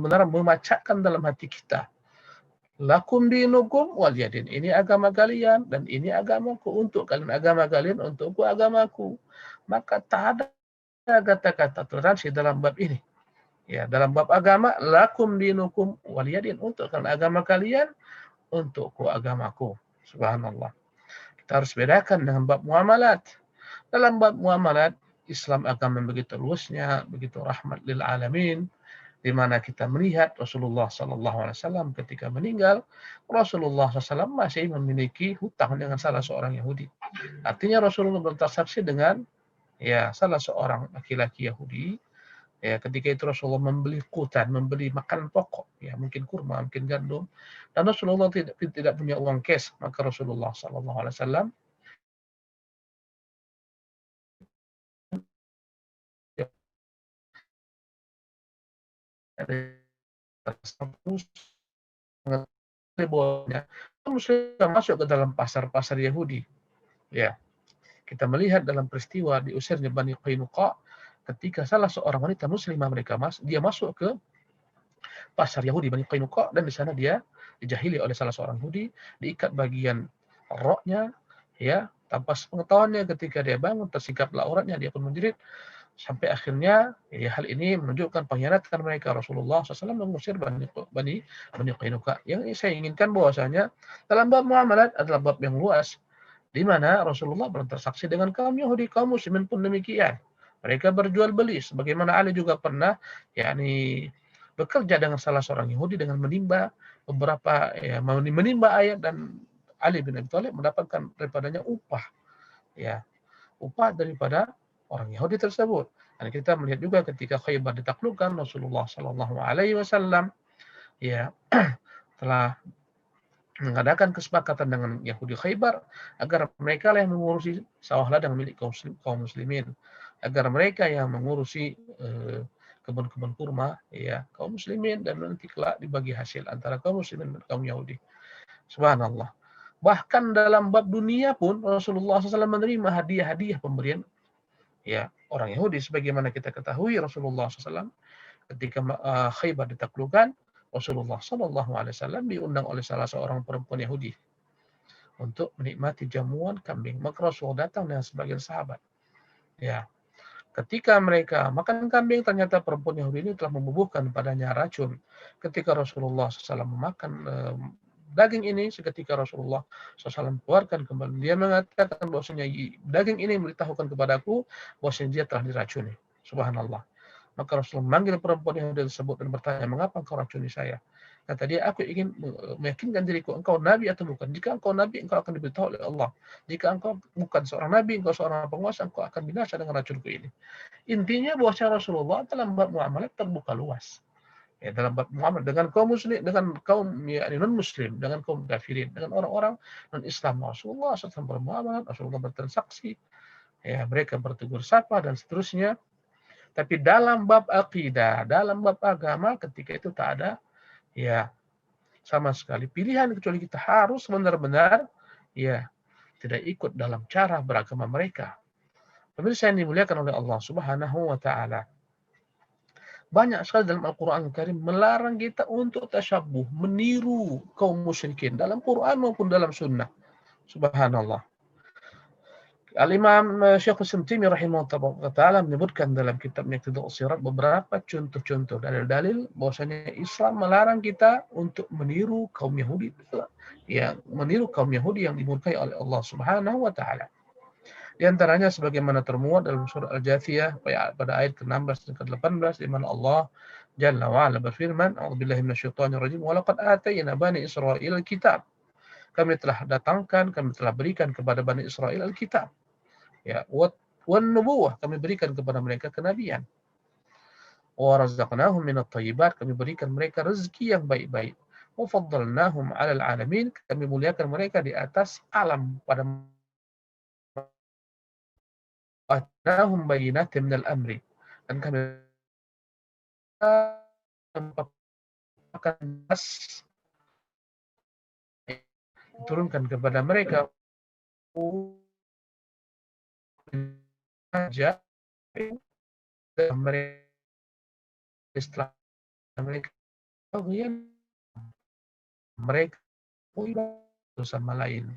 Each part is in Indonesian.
benar memacatkan dalam hati kita. Lakum dinukum waliyadin. Ini agama kalian dan ini agamaku. Untuk kalian agama kalian, untukku agamaku. Maka tak ada kata-kata toleransi dalam bab ini. Ya, dalam bab agama, lakum dinukum waliyadin. Untuk kalian agama kalian, untukku agamaku. Subhanallah. Kita harus bedakan dengan bab muamalat. Dalam bab muamalat, Islam agama begitu luasnya, begitu rahmat lil alamin, di mana kita melihat Rasulullah SAW ketika meninggal, Rasulullah SAW masih memiliki hutang dengan salah seorang Yahudi. Artinya Rasulullah bertransaksi dengan salah seorang laki-laki Yahudi. Ya, ketika itu Rasulullah membeli kutan, membeli makan pokok, ya mungkin kurma, mungkin gandum, dan Rasulullah tidak punya uang cash, maka Rasulullah SAW sudah masuk ke dalam pasar-pasar Yahudi. Ya, kita melihat dalam peristiwa diusirnya Bani Qainuqa ketika salah seorang wanita muslimah dia masuk ke pasar Yahudi Bani Qainuqa, dan di sana dia dijahili oleh salah seorang Yahudi, diikat bagian roknya, ya, tanpa pengetahuannya. Ketika dia bangun tersingkaplah auratnya, dia pun menjerit. Sampai akhirnya hal ini menunjukkan pengkhianatan mereka. Rasulullah SAW mengusir Bani Qainuqa. Yang saya inginkan bahwasanya dalam bab muamalat adalah bab yang luas, di mana Rasulullah bertransaksi dengan kaum Yahudi, kaum Muslimin pun demikian. Mereka berjual beli, sebagaimana Ali juga pernah bekerja dengan salah seorang Yahudi dengan menimba ayat, dan Ali bin Abi Thalib mendapatkan daripadanya upah, upah daripada orang Yahudi tersebut. Dan kita melihat juga ketika Khaybar ditaklukkan, Rasulullah Shallallahu Alaihi Wasallam telah mengadakan kesepakatan dengan Yahudi Khaybar agar mereka yang mengurusi sawah ladang milik kaum muslimin, agar mereka yang mengurusi kebun-kebun kurma kaum muslimin, dan nanti kelak dibagi hasil antara kaum muslimin dan kaum Yahudi. Subhanallah. Bahkan dalam bab dunia pun Rasulullah SAW menerima hadiah-hadiah pemberian orang Yahudi, sebagaimana kita ketahui Rasulullah SAW ketika Khaybar ditaklukkan, Rasulullah SAW diundang oleh salah seorang perempuan Yahudi untuk menikmati jamuan kambing. Maka Rasulullah datang dengan sebagian sahabat. Ketika mereka makan kambing, ternyata perempuan Yahudi ini telah membubuhkan padanya racun. Ketika Rasulullah SAW memakan daging ini, seketika Rasulullah SAW keluarkan kembali. Dia mengatakan bahwasanya daging ini memberitahukan kepadaku bahwasanya dia telah diracuni. Subhanallah. Maka Rasulullah memanggil perempuan yang tersebut dan bertanya, mengapa engkau racuni saya? Kata dia, aku ingin meyakinkan diriku, engkau nabi atau bukan. Jika engkau nabi, engkau akan diberitahu oleh Allah. Jika engkau bukan seorang nabi, engkau seorang penguasa, engkau akan binasa dengan racunku ini. Intinya bahwa Rasulullah dalam bab muamalat terbuka luas. Dalam bab muamalat dengan kaum muslim, dengan kaum non muslim, dengan kaum kafirin, dengan orang-orang non Islam, Rasulullah SAW bermuamalat, Rasulullah bertransaksi, mereka bertegur sapa dan seterusnya. Tapi dalam bab akidah, dalam bab agama, ketika itu tak ada sama sekali pilihan, kecuali kita harus benar-benar tidak ikut dalam cara beragama mereka. Pemirsa yang dimuliakan oleh Allah Subhanahu wa taala, banyak sekali dalam Al-Qur'an Al-Karim melarang kita untuk tasyabuh, meniru kaum musyrikin dalam Quran maupun dalam sunnah. Subhanallah. Al-Imam Syekh Islam Taimiyah rahimahullah ta'ala menyebutkan dalam kitabnya Iqtida'us Sirat beberapa contoh-contoh dalil-dalil bahwasanya Islam melarang kita untuk meniru kaum Yahudi, meniru kaum Yahudi yang dimurkai oleh Allah Subhanahu wa taala. Di antaranya sebagaimana termuat dalam surah Al-Jathiyah pada ayat ke-16 dan ke-18, di mana Allah Jalla wa ala berfirman, A'udzubillahi minasyaitonir rajim, wa laqad atayna bani Israil al-kitab. Kami telah datangkan, kami telah berikan kepada Bani Israel Alkitab. Wan nubuwah, kami berikan kepada mereka kenabian. Wa razaqnahum minat thayyibat, kami berikan mereka rezeki yang baik-baik. Wa faddalnahum 'alal 'alamin, kami muliakan mereka di atas alam pada atnahum bayyinatin minal amri, dan kami akan turunkan kepada mereka saja mereka setelah mereka baghyan mereka satu sama lain.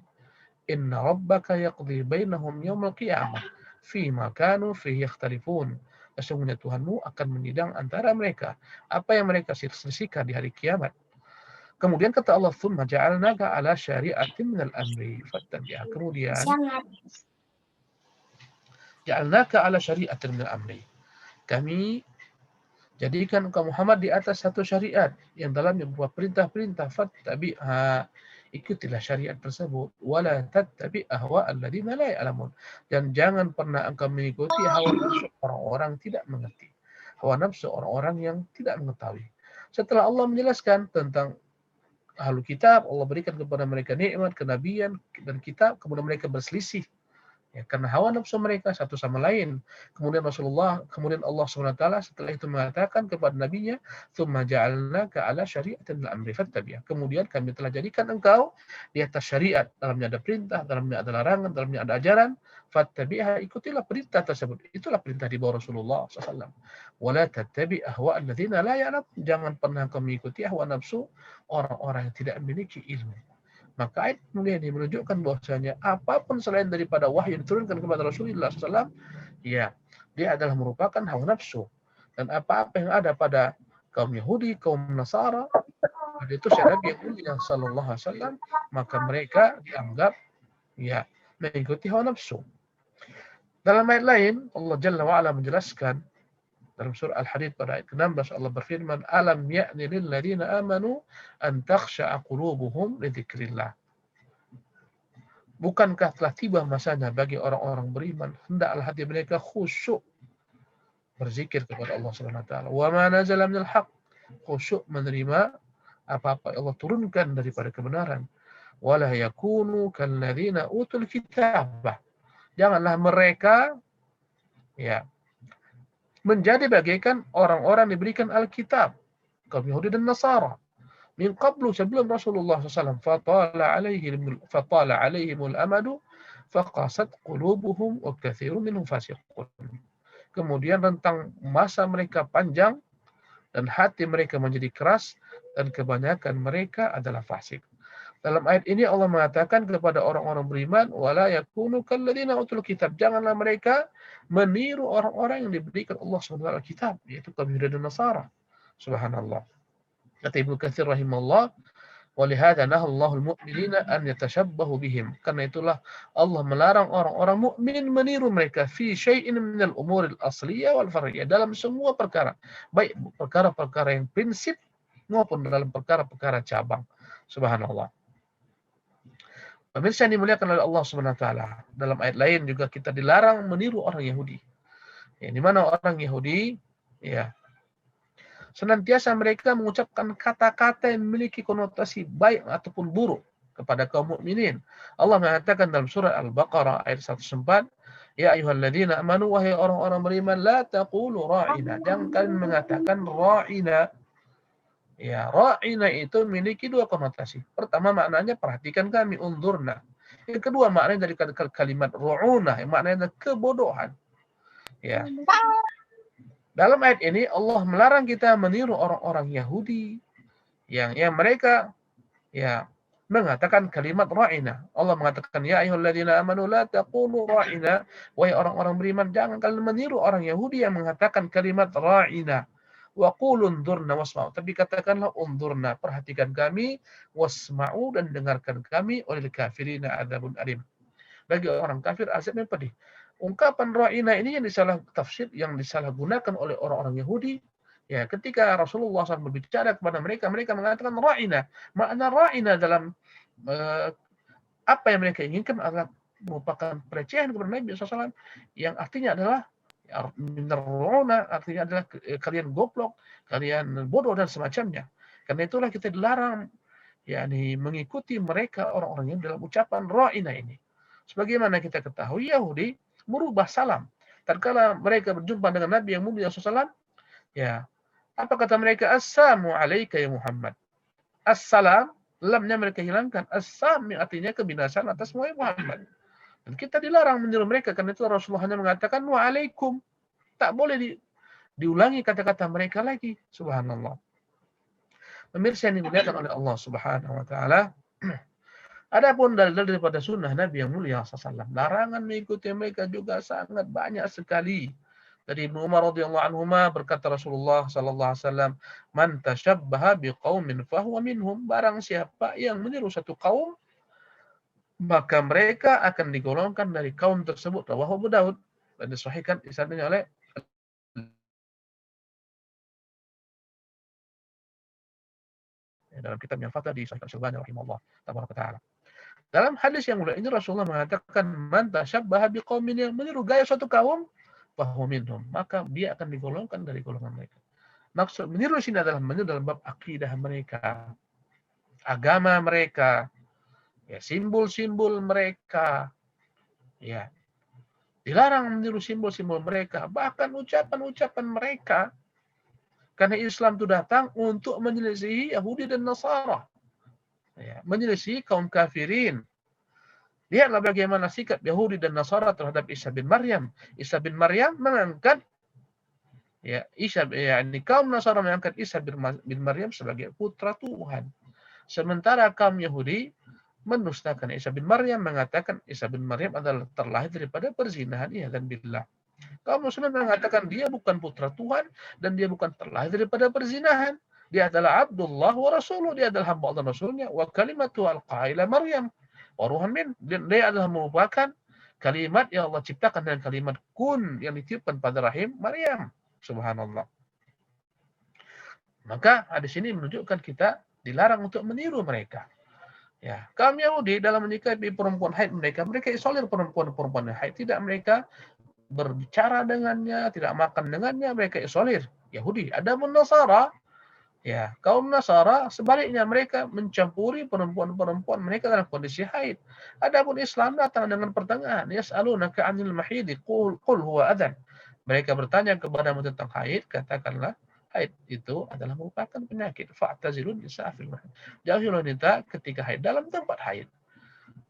Inna rabbaka yaqdi bainahum yawmal qiyamah fima kanu fihi yakhtalifun. Sesungguhnya Tuhanmu akan menyidang antara mereka apa yang mereka selisihkan di hari kiamat. Kemudian kata Allah, "Tsumma ja'alnaka 'ala syari'atin minal amri fattabi'ha." Kemudian ja'alnaka 'ala syari'atin minal amri. Kami jadikan engkau Muhammad di atas satu syariat yang dalamnya berupa perintah-perintah, fattabi'ha, ikutilah syariat tersebut, wala tattabi' ahwa alladziina la ya'lamun, dan jangan pernah engkau mengikuti hawa nafsu orang-orang tidak mengerti, hawa nafsu orang-orang yang tidak mengetahui. Setelah Allah menjelaskan tentang ahlu kitab, Allah berikan kepada mereka nikmat, kenabian dan kitab, kemudian mereka berselisih. Ya, karena hawa nafsu mereka satu sama lain. Kemudian Allah SWT setelah itu mengatakan kepada nabinya, "Tsumma ja'alnaka 'ala syari'atin minal amri fattabi'ha." Kemudian kami telah jadikan engkau di atas syariat, dalamnya ada perintah, dalamnya ada larangan, dalamnya ada ajaran, fattabi'ha, ikutilah perintah tersebut. Itulah perintah di bawah Rasulullah SAW. Wala tattabi' ahwa alladzina la ya'lam. Jangan pernah kau mengikuti hawa nafsu orang-orang yang tidak memiliki ilmu. Maka ayat mulia ini menunjukkan bahwasanya apapun selain daripada wahyu yang diturunkan kepada Rasulullah SAW, ya, dia adalah merupakan hawa nafsu. Dan apa-apa yang ada pada kaum Yahudi, kaum Nasara, pada itu Nabi yang mulia Sallallahu Alaihi Wasallam, maka mereka dianggap ya mengikuti hawa nafsu. Dalam ayat lain, Allah Jalla wa'ala menjelaskan dalam surah Al-Hadid pada ayat ke-16, Allah berfirman, "Alam ya'ni lil ladzina amanu an takhsha'a qulubuhum li dzikrillah." Bukankah telah tiba masanya bagi orang-orang beriman, hendaklah hati mereka khusyuk berzikir kepada Allah Subhanahu wa taala. Wa ma nazala minal haqq, khusyuk menerima apa-apa Allah turunkan daripada kebenaran. Wala yakunu kalladzina utul kitabah. Janganlah mereka ya menjadi bagaikan orang-orang diberikan Alkitab, kaum Yahudi dan Nasara. Min qablu, sebelum Rasulullah SAW, fatala alaihimul amadu faqasat qulubuhum wa katsirun minhum fasiqun. Kemudian rentang masa mereka panjang dan hati mereka menjadi keras dan kebanyakan mereka adalah fasik. Dalam ayat ini Allah mengatakan kepada orang-orang beriman, wala yakunu kalladzina utul kitab, janganlah mereka meniru orang-orang yang diberikan Allah SWT kitab, yaitu kaum Yahudi dan Nasara. Subhanallah. Kata Ibnu Katsir rahimahullah, walihada nahallahul mu'minina an yatashabbahu bihim. Karena itulah Allah melarang orang-orang mukmin meniru mereka fi syai'in minal umuril asliyah wal far'iyah, dalam semua perkara, baik perkara-perkara yang prinsip maupun dalam perkara-perkara cabang. Subhanallah. Pemirsa yang dimuliakan oleh Allah Subhanahu wa taala, dalam ayat lain juga kita dilarang meniru orang Yahudi. Ya, di mana orang Yahudi ya senantiasa mereka mengucapkan kata-kata yang memiliki konotasi baik ataupun buruk kepada kaum mukminin. Allah mengatakan dalam surah Al-Baqarah ayat 104, "Ya ayyuhalladzina amanu, wahai orang-orang beriman, la taqulu ra'ina." Jangan kalian mengatakan ra'ina. Ya, ra'ina itu memiliki dua konotasi. Pertama maknanya perhatikan kami, unzurna. Yang kedua maknanya dari kalimat ru'una, yang maknanya kebodohan. Ya. Dalam ayat ini Allah melarang kita meniru orang-orang Yahudi yang mereka ya mengatakan kalimat ra'ina. Allah mengatakan, ya ayyuhalladzina amanu la taqulu ra'ina, wahai orang-orang beriman, jangan kalian meniru orang Yahudi yang mengatakan kalimat ra'ina. Wa qulu unzurna wasma'u, tapi katakanlah unzurna, perhatikan kami, wasma'u, dan dengarkan kami, walil kafirina adzabun alim. Bagi orang kafir azabnya pedih. Ungkapan ra'ina ini yang disalah tafsir, yang disalahgunakan oleh orang-orang Yahudi. Ya, ketika Rasulullah SAW berbicara kepada mereka, mereka mengatakan ra'ina. Makna ra'ina dalam apa yang mereka inginkan adalah merupakan pelecehan kepada Nabi SAW, yang artinya adalah minar artinya adalah kalian goblok, kalian bodoh dan semacamnya. Karena itulah kita dilarang yakni mengikuti mereka orang-orang yang dalam ucapan ra'ina ini. Sebagaimana kita ketahui, Yahudi merubah salam. Tatkala mereka berjumpa dengan Nabi yang mulia SAW, ya, apa kata mereka? Assalamu alayka ya Muhammad. Assalam, lamnya mereka hilangkan. Assam artinya kebinasaan atas Muhammad. Dan kita dilarang meniru mereka, karena itu Rasulullah hanya mengatakan wa'alaikum. Tak boleh diulangi kata-kata mereka lagi. Subhanallah. Pemirsa yang dimuliakan oleh Allah Subhanahu wa taala, adapun dalil-dalil daripada sunnah Nabi yang mulia SAW, larangan mengikuti mereka juga sangat banyak sekali. Dari Ibnu Umar radhiyallahu anhuma berkata Rasulullah sallallahu alaihi wasallam, "Man tashabbaha biqaumin fahuwa minhum." Barang siapa yang meniru satu kaum, maka mereka akan digolongkan dari kaum tersebut. Rawahu Abu Daud dan disahihkan isnadnya oleh dalam kitab yang Fatah di Sahih Al-Albani rahimahullah taala. Dalam hadis yang mulia ini Rasulullah mengatakan, "Man tasyabbaha biqaumin," yang meniru gaya suatu kaum, fahuwa minhum, maka dia akan digolongkan dari golongan mereka. Maksud meniru di sini adalah meniru dalam bab akidah mereka, agama mereka, ya, simbol-simbol mereka, ya. Dilarang meniru simbol-simbol mereka, bahkan ucapan-ucapan mereka. Karena Islam itu datang untuk menyelisihi Yahudi dan Nasara, ya, menyelisihi kaum kafirin. Lihatlah bagaimana sikap Yahudi dan Nasara terhadap Isa bin Maryam. Isa bin Maryam mengangkat, ya, kaum Nasara mengangkat Isa bin Maryam sebagai putra Tuhan. Sementara kaum Yahudi mendustakan Isa bin Maryam, mengatakan Isa bin Maryam adalah terlahir daripada perzinahan, ya, dan billah. Kaum Muslimin mengatakan dia bukan putra Tuhan dan dia bukan terlahir daripada perzinahan. Dia adalah Abdullah wa Rasuluh, dia adalah hamba Allah Rasulnya, wa kalimatu alqaila Maryam wa ruhan min. Dia adalah merupakan kalimat yang Allah ciptakan dengan kalimat kun yang ditiupkan pada rahim Maryam. Subhanallah. Maka hadis ini menunjukkan kita dilarang untuk meniru mereka. Ya, kaum Yahudi dalam menikahi perempuan haid mereka isolir perempuan-perempuan haid, tidak mereka berbicara dengannya, tidak makan dengannya, mereka isolir. Yahudi. Adapun Nasara, ya, kaum Nasara sebaliknya, mereka mencampuri perempuan-perempuan mereka dalam kondisi haid. Adapun Islam datang dengan pertengahan. Yas'alunaka 'anil mahidi qul huwa adzan. Mereka bertanya kepadamu tentang haid, katakanlah haid itu adalah merupakan penyakit. Fa'tazilun nisaa fil mahid. Jauhilah wanita ketika haid dalam tempat haid.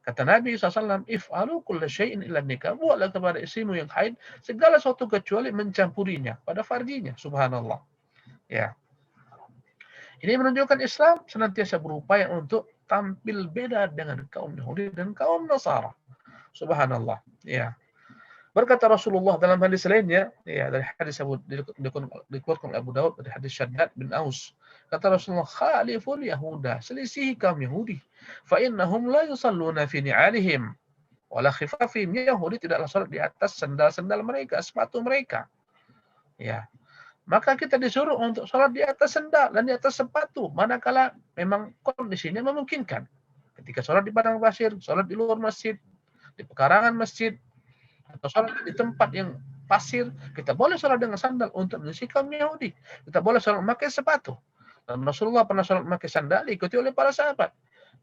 Kata Nabi SAW, "If'alu kulla syai'in illa nikah." Buatlah kepada istrimu yang haid segala sesuatu kecuali mencampurinya pada farjinya. Subhanallah. Ya. Ini menunjukkan Islam senantiasa berupaya untuk tampil beda dengan kaum Yahudi dan kaum Nasara. Subhanallah. Ya. Berkata Rasulullah dalam hadis lainnya, ya, dari hadis dikeluarkan oleh Abu Daud dari hadis Shaddad bin Aus. Kata Rasulullah, "Khaliful Yahuda," selisihi kaum Yahudi. "Fa innahum la yusalluna fi ni'alihim wala khifafihim." Yahudi tidaklah salat di atas sandal-sandal mereka, sepatu mereka. Ya. Maka kita disuruh untuk salat di atas sandal dan di atas sepatu manakala memang kondisinya memungkinkan. Ketika salat di padang pasir, salat di luar masjid, di pekarangan masjid, atau sholat di tempat yang pasir, kita boleh sholat dengan sandal untuk menyelisihi kaum Yahudi. Kita boleh sholat memakai sepatu. Dan Rasulullah pernah sholat memakai sandal, diikuti oleh para sahabat.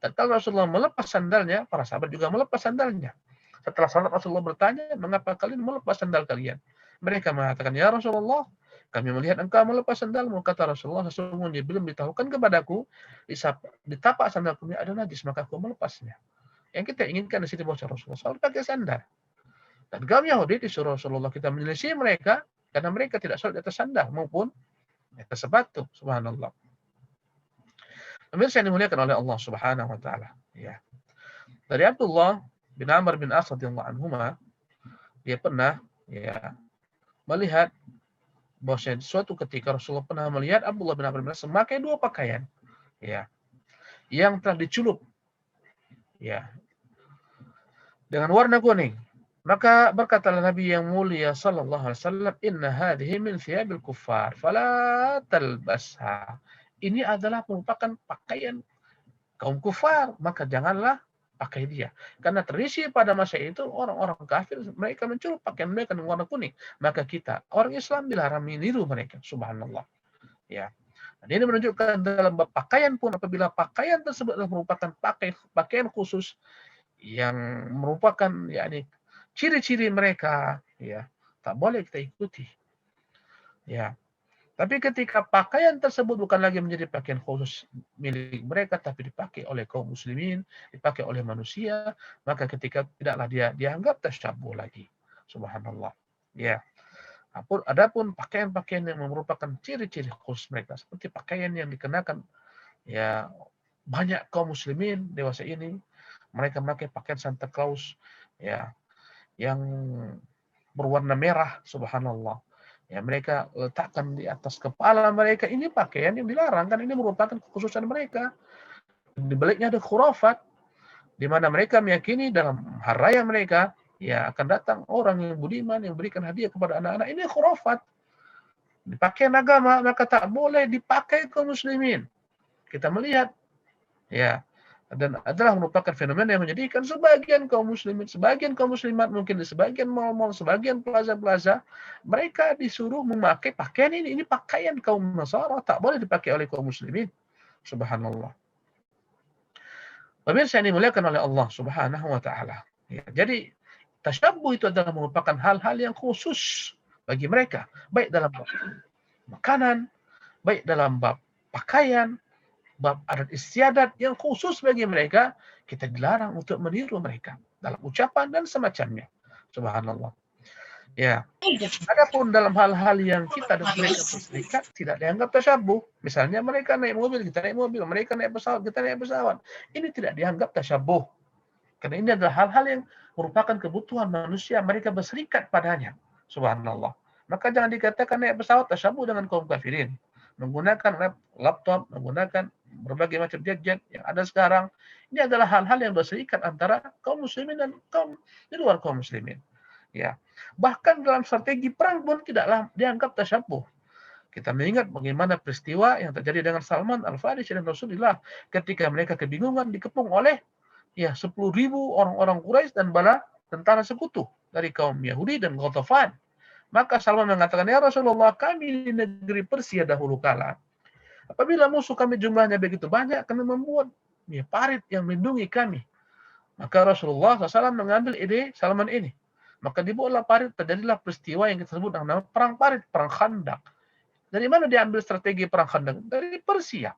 Dan kalau Rasulullah melepas sandalnya, para sahabat juga melepas sandalnya. Setelah sholat Rasulullah bertanya, "Mengapa kalian melepas sandal kalian?" Mereka mengatakan, "Ya Rasulullah, kami melihat engkau melepas sandalmu." Kata Rasulullah, "Sesungguhnya belum ditahukan kepadaku, di tapak sandalku ini ada najis, maka aku melepasnya." Yang kita inginkan di sini bahwa Rasulullah sholat pakai sandal. Dan kaum Yahudi disuruh Rasulullah kita menyelisih mereka karena mereka tidak sholat di atas sandal maupun di atas sepatu. Subhanallah. Pemirsa yang dimuliakan oleh Allah Subhanahu wa taala. Ya. Dari Abdullah bin Amr bin As radhiyallahu anhuma, dia pernah, ya, melihat bahwasanya suatu ketika Rasulullah pernah melihat Abdullah bin Amr bin As memakai dua pakaian, ya, yang telah diculup, ya, dengan warna kuning. Maka berkatalah Nabi yang mulia sallallahu alaihi wasallam, "Inna hadhihi min thiyabil kuffar, fala talbasha." Ini adalah merupakan pakaian kaum kufar, maka janganlah pakai dia. Karena terisi pada masa itu orang-orang kafir, mereka mencuri pakaian mereka dengan warna kuning. Maka kita, orang Islam, dilarang meniru mereka. Subhanallah. Ya. Dan ini menunjukkan dalam pakaian pun, apabila pakaian tersebut adalah merupakan pakaian khusus yang merupakan, yakni, ciri-ciri mereka, ya, tak boleh kita ikuti. Ya. Tapi ketika pakaian tersebut bukan lagi menjadi pakaian khusus milik mereka, tapi dipakai oleh kaum muslimin, dipakai oleh manusia, maka ketika tidaklah dia dianggap tasyabuh lagi. Subhanallah. Ya. Adapun pakaian-pakaian yang merupakan ciri-ciri khusus mereka, seperti pakaian yang dikenakan ya banyak kaum muslimin dewasa ini mereka memakai pakaian Santa Claus ya yang berwarna merah, subhanallah. Ya, mereka letakkan di atas kepala mereka. Ini pakaian yang dilarang, kan ini merupakan kekhususan mereka. Di baliknya ada khurafat, di mana mereka meyakini dalam hari raya mereka, ya akan datang orang yang budiman, yang berikan hadiah kepada anak-anak. Ini khurafat. Dipakai agama, maka tak boleh dipakai kaum muslimin. Kita melihat, ya, dan adalah merupakan fenomena yang menjadikan sebagian kaum muslimin, sebagian kaum muslimat mungkin di sebagian mal-mal, sebagian plaza-plaza, mereka disuruh memakai pakaian ini. Ini pakaian kaum Nasara, tak boleh dipakai oleh kaum muslimin. Subhanallah. Pemirsa yang dimuliakan oleh Allah Subhanahu wa taala. Ya, jadi tasyabbuh itu adalah merupakan hal-hal yang khusus bagi mereka, baik dalam bab makanan, baik dalam bab pakaian, bab adat istiadat yang khusus bagi mereka, kita dilarang untuk meniru mereka dalam ucapan dan semacamnya. Subhanallah. Ya. Adapun dalam hal-hal yang kita dan mereka berserikat tidak dianggap tasyabuh. Misalnya mereka naik mobil, kita naik mobil, mereka naik pesawat, kita naik pesawat. Ini tidak dianggap tasyabuh. Karena ini adalah hal-hal yang merupakan kebutuhan manusia, mereka berserikat padanya. Subhanallah. Maka jangan dikatakan naik pesawat tasyabuh dengan kaum kafirin. Menggunakan laptop, menggunakan berbagai macam gadget yang ada sekarang, ini adalah hal-hal yang berserikat antara kaum muslimin dan kaum di luar kaum muslimin. Ya. Bahkan dalam strategi perang pun tidaklah dianggap tasyabuh. Kita mengingat bagaimana peristiwa yang terjadi dengan Salman Al-Farisi dan Rasulullah ketika mereka kebingungan dikepung oleh 10.000 orang-orang Quraisy dan bala tentara sekutu dari kaum Yahudi dan Ghatafan. Maka Salman mengatakan, ya Rasulullah, kami di negeri Persia dahulu kala, apabila musuh kami jumlahnya begitu banyak, kami membuat parit yang melindungi kami. Maka Rasulullah SAW mengambil ide Salman ini. Maka dibuatlah parit, terjadilah peristiwa yang kita sebut dengan nama perang parit, perang Khandaq. Dari mana diambil strategi perang Khandaq? Dari Persia.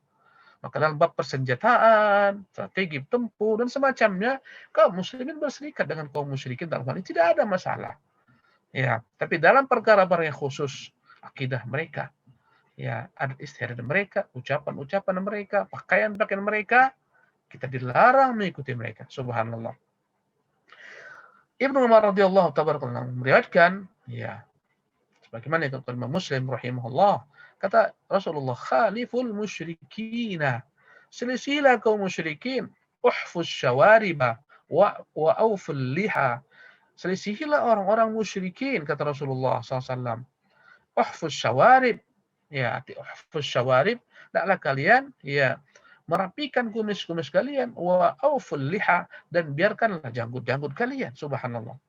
Maka dalam bab persenjataan, strategi tempur, dan semacamnya, kaum muslimin berserikat dengan kaum musyrikin dalam hal ini tidak ada masalah. Ya, tapi dalam perkara-perkara yang khusus, akidah mereka, ya, adat istiadat mereka, ucapan-ucapan mereka, pakaian-pakaian mereka, kita dilarang mengikuti mereka. Subhanallah. Ibnu Umar radhiyallahu taala meriwayatkan, ya, sebagaimana yang Imam Muslim rahimahullah, kata Rasulullah, khaliful musyrikina, selisilah kaum musyrikin, uhfuz syawariba wa auful liha, selisihilah orang-orang musyrikin, kata Rasulullah SAW. Uhfuz syawarib, ya, uhfuz syawarib, hendaklah kalian, ya, merapikan kumis-kumis kalian, wa auful liha, dan biarkanlah janggut-janggut kalian. Subhanallah.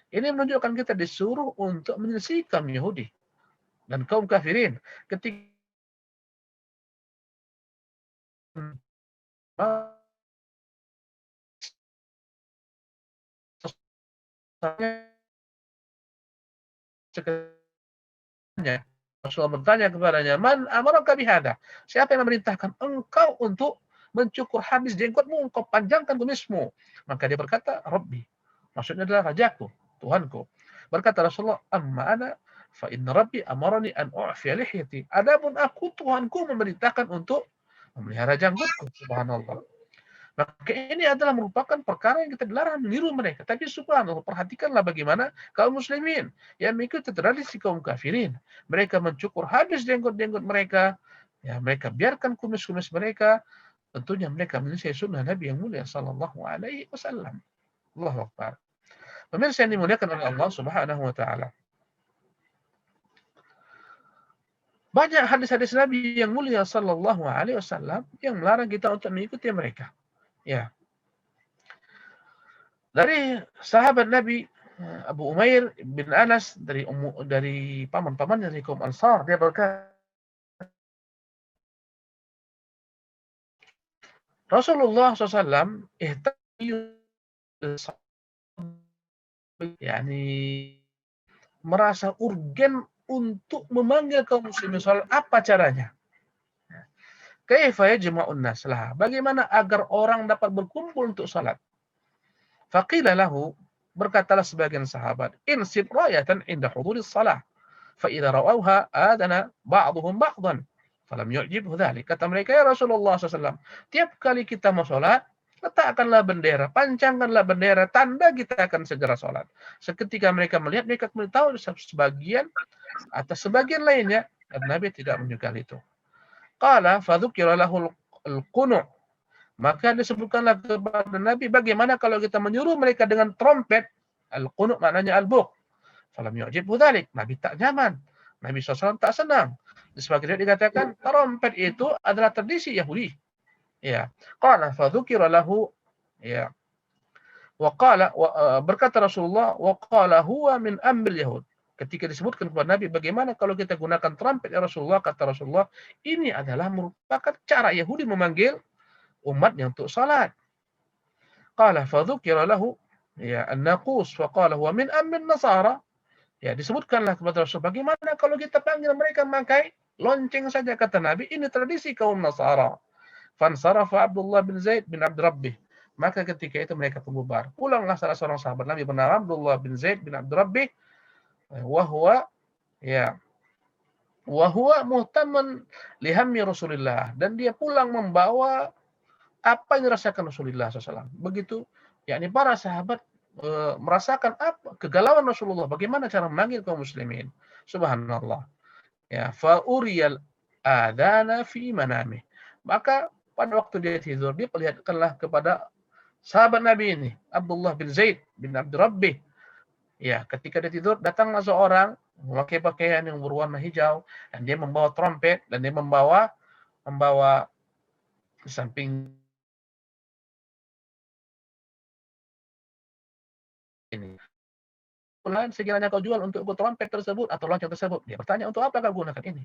Ini menunjukkan kita disuruh untuk menyelesaikan kaum Yahudi dan kaum kafirin ketika Rasulullah bertanya kepadanya, man amaraka bihada? Siapa yang memerintahkan engkau untuk mencukur habis jenggotmu, engkau panjangkan kumismu? Maka dia berkata, Rabbi. Maksudnya adalah rajaku, Tuhanku. Berkata Rasulullah, amma ana fa inna rabbi amarani an u'fiya lihyati. Adapun aku, Tuhanku memerintahkan untuk memelihara janggutku. Subhanallah. Maka ini adalah merupakan perkara yang kita dilarang meniru mereka. Tapi subhanallah, perhatikanlah bagaimana kaum muslimin yang mengikuti tradisi kaum kafirin. Mereka mencukur habis jenggot-jenggot mereka. Ya, mereka biarkan kumis-kumis mereka. Tentunya mereka menyelesaikan sunnah Nabi yang mulia sallallahu alaihi wasallam. Allahu Akbar. Pemirsa yang dimuliakan oleh Allah Subhanahu wa taala. Banyak hadis-hadis Nabi yang mulia sallallahu alaihi wasallam yang melarang kita untuk mengikuti mereka. Ya. Dari sahabat Nabi Abu Umair bin Anas dari paman-paman dari kaum Ansar, dia berkata, Rasulullah SAW merasa urgen untuk memanggil kaum muslimin salat. Apa caranya? Kaifa yajma'un nas laha? Bagaimana agar orang dapat berkumpul untuk salat? Faqila lahu, berkatalah sebagian sahabat, insib rayatan inda huduris salah. Fa idza rawauha adana ba'dhum ba'dhan. Falam yu'jibhu dzalik. Kata mereka, "Ya Rasulullah SAW, tiap kali kita mau sholat, letakkanlah bendera, pancangkanlah bendera, tanda kita akan segera sholat." Seketika mereka melihat, mereka tahu sebagian atas sebagian lainnya, dan Nabi tidak menyukai itu. Qala fadzukira lahul al-qunu'. Maka disebutkanlah kepada Nabi, bagaimana kalau kita menyuruh mereka dengan trompet? Al-qunu' maknanya al-buk. Falam yu'jibhu dzalik. Nabi tak nyaman. Nabi SAW tak senang. Sebagian dikatakan trompet itu adalah tradisi Yahudi. Ya. Qala fadzukira lahu, ya. Berkata Rasulullah, wa qala huwa min amril yahud. Ketika disebutkan kepada Nabi, bagaimana kalau kita gunakan trompet ya Rasulullah, kata Rasulullah, ini adalah merupakan cara Yahudi memanggil umatnya untuk salat. Qala fadzukira lahu, ya, an-naqus, wa qala huwa min amrin nasara. Ya, disebutkanlah kepada Rasul, bagaimana kalau kita panggil mereka memakai lonceng saja, kata Nabi, ini tradisi kaum Nasara. Fansarafa Abdullah bin Zaid bin Abd Rabbih. Maka ketika itu mereka bubar. Pulanglah salah seorang sahabat Nabi bernama Abdullah bin Zaid bin Abd Rabbih, wahwa, ya, wahwa muhtaman lihammi Rasulullah, dan dia pulang membawa apa yang dirasakan Rasulullah SAW. Begitu, yakni para sahabat merasakan apa kegalauan Rasulullah, bagaimana cara memanggil kaum muslimin. Subhanallah. Ya, fa uriyal adana fi manamih. Maka pada waktu dia tidur, dia perlihatkanlah kepada sahabat Nabi ini, Abdullah bin Zaid bin Abd Rabbih. Ya, ketika dia tidur, datanglah seorang memakai pakaian yang berwarna hijau, dan dia membawa trompet, dan dia membawa di samping ini. Sekiranya kau jual untuk trompet tersebut atau lonceng tersebut. Dia bertanya, untuk apa kau gunakan ini?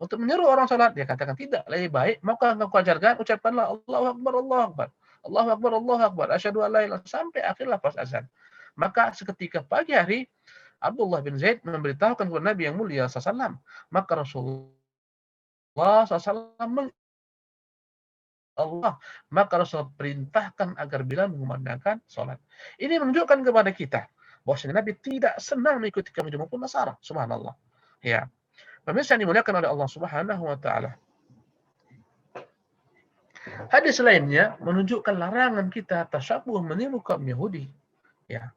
Untuk menyuruh orang sholat. Dia katakan, tidak, lebih baik maukah engkau ajarkan, ucapkanlah Allahu Akbar, Allahu Akbar, Allahu Akbar, Allahu Akbar, asyhadu an la ilaha illallah, sampai akhir lafaz azan. Maka seketika pagi hari, Abdullah bin Zaid memberitahukan kepada Nabi yang mulia SAW. Maka Rasulullah SAW maka Rasul perintahkan agar Bilal mengumandangkan sholat. Ini menunjukkan kepada kita bahwasanya Nabi tidak senang mengikuti Yahudi maupun Nasara. Subhanallah. Ya. Pemirsa yang dimuliakan oleh Allah Subhanahu wa taala. Hadis lainnya menunjukkan larangan kita tasyabuh meniru kaum Yahudi. Ya.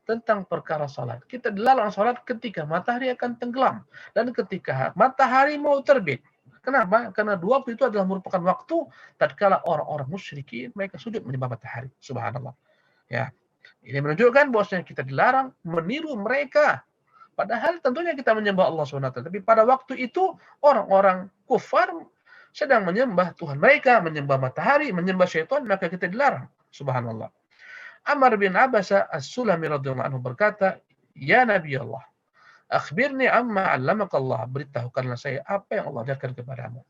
Tentang perkara salat. Kita dilarang salat ketika matahari akan tenggelam dan ketika matahari mau terbit. Kenapa? Karena dua waktu itu adalah merupakan waktu tatkala orang-orang musyrikin mereka sujud menyembah matahari. Subhanallah. Ya. Ini menunjukkan bahwasanya kita dilarang meniru mereka. Padahal tentunya kita menyembah Allah SWT. Tapi pada waktu itu orang-orang kufar sedang menyembah Tuhan mereka, menyembah matahari, menyembah syaitan, maka kita dilarang. Subhanallah. Amr bin Abasa As-Sulami radhiyallahu anhu berkata, "Ya Nabi Allah, akhbirni amma 'allamaka Allah." Beritahukanlah saya apa yang Allah ajarkan kepadamu.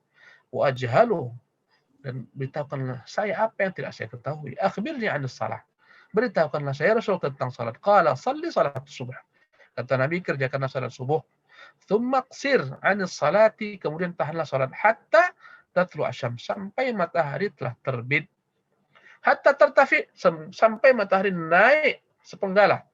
Wa ajhalu, dan beritahukanlah saya apa yang tidak saya ketahui. Akhbirni 'anis salah. Beritahukanlah saya Rasul tentang salat. Qala salli salat subuh. Kata Nabi, kerjakanlah salat subuh. Tsumma qsir 'anis salati, kemudian tahanlah salat hatta tatlu asyams, sampai matahari telah terbit. Hatta tertafi, sampai matahari naik sepenggalah.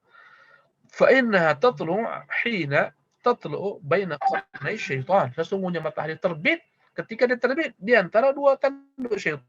Fa innaha tatlu hina tatlu baina qarnay syaitan. Sesungguhnya matahari terbit ketika dia terbit di antara dua tanduk syaitan.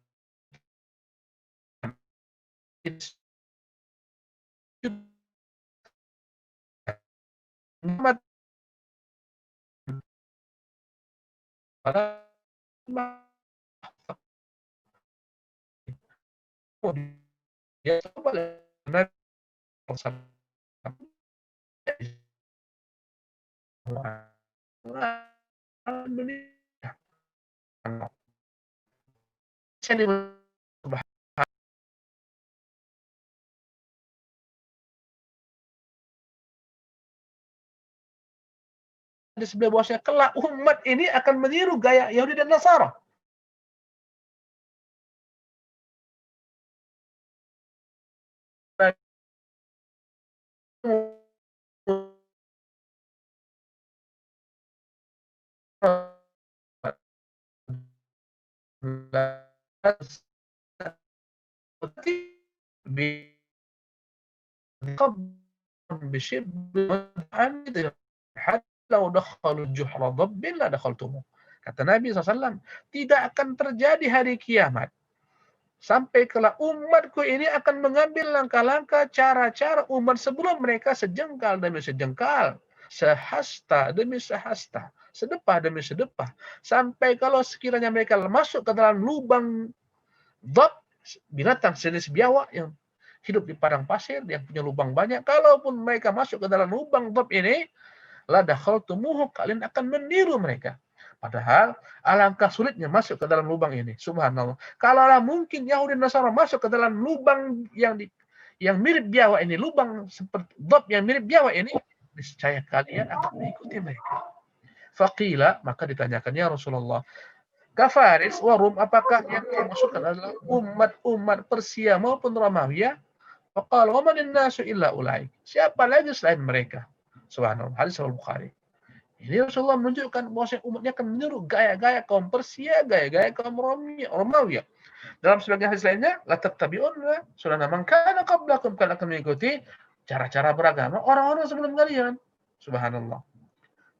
Di sebelah bawahnya, kelak umat ini akan meniru gaya Yahudi dan Nasara. حتى لو دخلوا الجحر ضب لا دخلتموه. Kata Nabi SAW, tidak akan terjadi hari kiamat sampai kelak umatku ini akan mengambil langkah-langkah cara-cara umat sebelum mereka sejengkal demi sejengkal, sehasta demi sehasta, sedepah demi sedepah, sampai kalau sekiranya mereka masuk ke dalam lubang dhab, binatang sejenis biawak yang hidup di padang pasir, yang punya lubang banyak, kalaupun mereka masuk ke dalam lubang dhab ini, la dakhaltumuhu, kalian akan meniru mereka. Padahal alangkah sulitnya masuk ke dalam lubang ini. Subhanallah. Kalaulah mungkin Yahudi dan Nasara masuk ke dalam lubang yang mirip biawak ini, lubang seperti dhab yang mirip biawak ini, niscaya kalian akan mengikuti mereka. Faqila, maka ditanyakan, ya Rasulullah, Kafaris wa Rum, apakah yang dimaksudkan adalah umat-umat Persia maupun Romawi? Faqala wa manin nasu illa ulaik. Siapa lagi selain mereka? Subhanallah. Hadis Sahih Bukhari. Ini Rasulullah menunjukkan bahwa umatnya akan meniru gaya-gaya kaum Persia, gaya-gaya kaum Romawi. Dalam sebagian hadis lainnya, la tattabi'unna sunana man kana qablakum, kalian akan mengikuti cara-cara beragama orang-orang sebelum kalian. Subhanallah.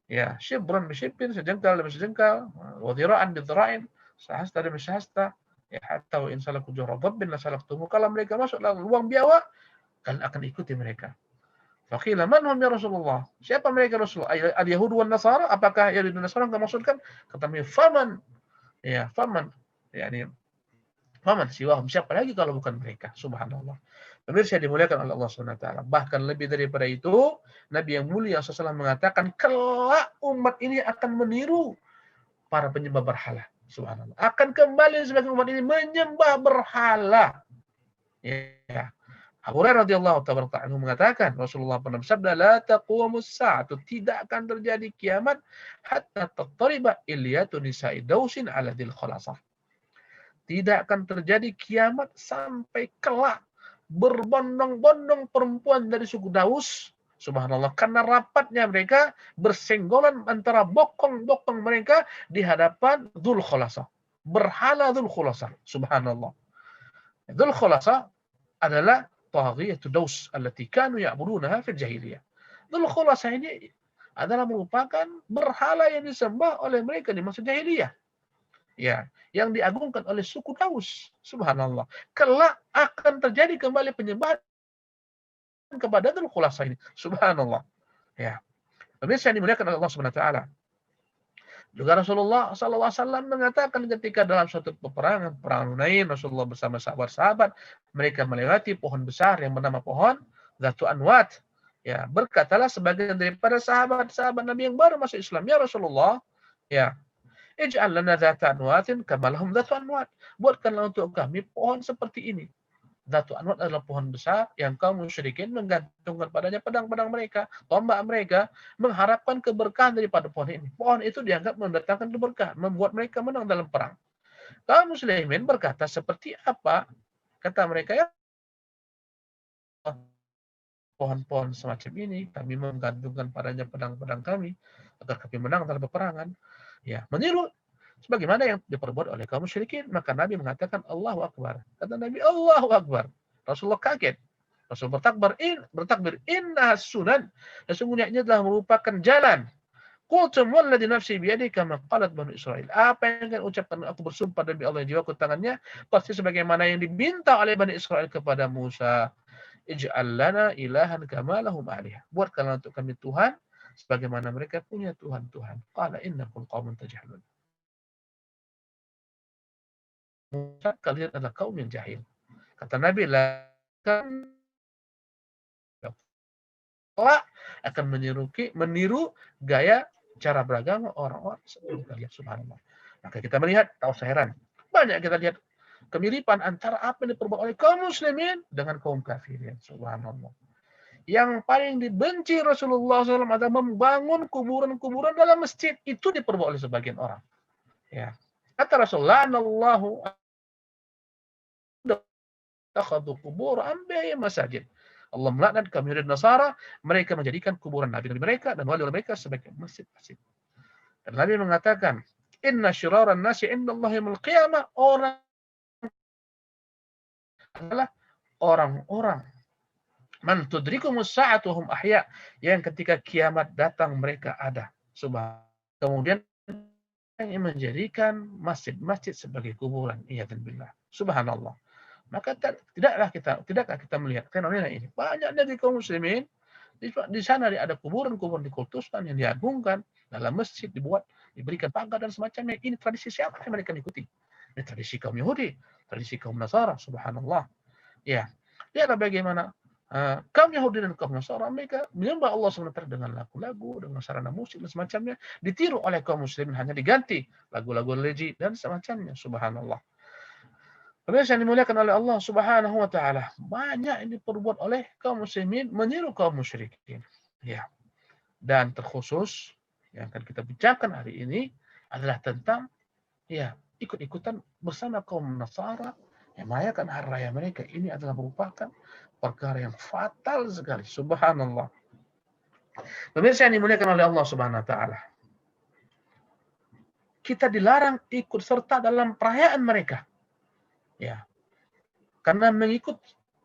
Ya, syibran bisyibrin, sejengkal demi sejengkal, wa dhira'an bidhira'in, sehasta demi sehasta. Ya, hatta wa in salaku juhra dhabbin la salaktumu. Kalau mereka masuk dalam lubang biawak, kalian akan ikuti mereka. Faqila man hum ya Rasulullah? Siapa mereka Rasulullah? Al-Yahud wan Nasara? Apakah Yahudi dan Nasara yang maksudkan? Kata mereka, faman. Ya, faman. Yani faman siwahum, siapa lagi kalau bukan mereka? Subhanallah. Pemirsa dimuliakan oleh Allah Subhanahu wa taala. Bahkan lebih daripada itu, Nabi yang mulia SAW mengatakan, kelak umat ini akan meniru para penyembah berhala. Subhanallah. Akan kembali sebagai umat ini menyembah berhala. Ya. Abu Hurairah radhiyallahu ta'ala anhu mengatakan, Rasulullah pernah bersabda, la taqumus sa'atu, tidak akan terjadi kiamat hatta tattariba ilyatu nisa'i dausin ala dzil khalasah. Tidak akan terjadi kiamat sampai kelak berbondong-bondong perempuan dari suku Daus, subhanallah, karena rapatnya mereka bersenggolan antara bokong-bokong mereka di hadapan Dzul Khalasah, berhala Dzul Khalasah, subhanallah. Dzul Khalasah adalah taghiyatu Daus allati kanu ya'budunaha fil jahiliyah. Dzul Khalasah ini adalah merupakan berhala yang disembah oleh mereka di masa jahiliyah. Ya, yang diagungkan oleh suku Daus. Subhanallah. Kelak akan terjadi kembali penyembahan kepada Dzul Khalasah ini. Subhanallah. Ya. Pemirsa yang dimuliakan oleh Allah Subhanahu wa taala. Juga Rasulullah SAW mengatakan ketika dalam suatu peperangan, perang Hunain, Rasulullah bersama sahabat-sahabat, mereka melewati pohon besar yang bernama pohon Dzatu Anwat. Ya, berkatalah sebagian daripada sahabat-sahabat Nabi yang baru masuk Islam, ya Rasulullah, ya, ij'al lana dzata anwatin kama lahum dzatu anwat. Buatkanlah untuk kami pohon seperti ini. Dzatu Anwat adalah pohon besar yang kaum musyrikin menggantungkan padanya pedang-pedang mereka, tombak mereka, mengharapkan keberkahan daripada pohon ini. Pohon itu dianggap mendatangkan keberkahan, membuat mereka menang dalam perang. Kaum muslimin berkata, seperti apa? Kata mereka, ya, pohon-pohon semacam ini, kami menggantungkan padanya pedang-pedang kami, agar kami menang dalam peperangan. Ya, meniru sebagaimana yang diperbuat oleh kaum musyrikin. Maka Nabi mengatakan Allahu Akbar. Kata Nabi, Allahu Akbar. Rasulullah kaget. Rasul bertakbir, inna sunan. Sesungguhnya ini adalah merupakan jalan. Qultum walladzi nafsi biyadihi kama qalat Banu Israil. Apa yang akan ucapkan, aku bersumpah demi Allah yang jiwaku tangannya, pasti sebagaimana yang diminta oleh Bani Israil kepada Musa. Ij'al lana ilahan kama lahum alihah. Buatkanlah untuk kami Tuhan sebagaimana mereka punya Tuhan-Tuhan. Qala innakum qaumun tajhalun. Kalian adalah kaum yang jahil. Kata Nabi, akan meniru gaya cara beragama orang-orang sebelum kalian. Subhanallah. Maka kita melihat, tak usah heran, banyak kita lihat kemiripan antara apa yang diperbuat oleh kaum muslimin dengan kaum kafirin. Subhanallah. Yang paling dibenci Rasulullah SAW adalah membangun kuburan-kuburan dalam masjid. Itu diperbuat oleh sebagian orang. Ya. Kata Rasulullah, Allahu takhadhu qubur anbiya masajid. Allah melaknat kaum Yahudi dan Nasara, mereka menjadikan kuburan nabi-nabi mereka dan wali mereka sebagai masjid-masjid. Dan Nabi mengatakan, inna syiraran nasi indallahi yaumil qiyamah, orang adalah orang-orang man tudrikumus sa'atu hum ahya, yang ketika kiamat datang mereka ada. Subhanallah. Kemudian yang menjadikan masjid-masjid sebagai kuburan. Iyadzubillah. Subhanallah. Maka tidakkah kita melihat fenomena ini? Banyak dari kaum muslimin di sana ada kuburan-kuburan dikultuskan yang diagungkan dalam masjid dibuat diberikan pagar dan semacamnya. Ini tradisi siapa yang mereka ikuti? Ini tradisi kaum Yahudi, tradisi kaum Nasara. Subhanallah. Ya, lihatlah bagaimana kaum Yahudi dan kaum Nasara mereka menyembah Allah SWT dengan lagu-lagu, dengan sarana musik dan semacamnya, ditiru oleh kaum muslimin, hanya diganti lagu-lagu religi dan semacamnya. Subhanallah. Pemirsa yang dimuliakan oleh Allah Subhanahu wa taala, banyak yang diperbuat oleh kaum muslimin meniru kaum musyrikin. Ya. Dan terkhusus yang akan kita bicarakan hari ini adalah tentang ikut-ikutan bersama kaum Nasara yang merayakan hari raya mereka. Ini adalah merupakan perkara yang fatal sekali. Subhanallah. Pemirsa yang dimuliakan oleh Allah Subhanahu wa taala. Kita dilarang ikut serta dalam perayaan mereka. Ya. Karena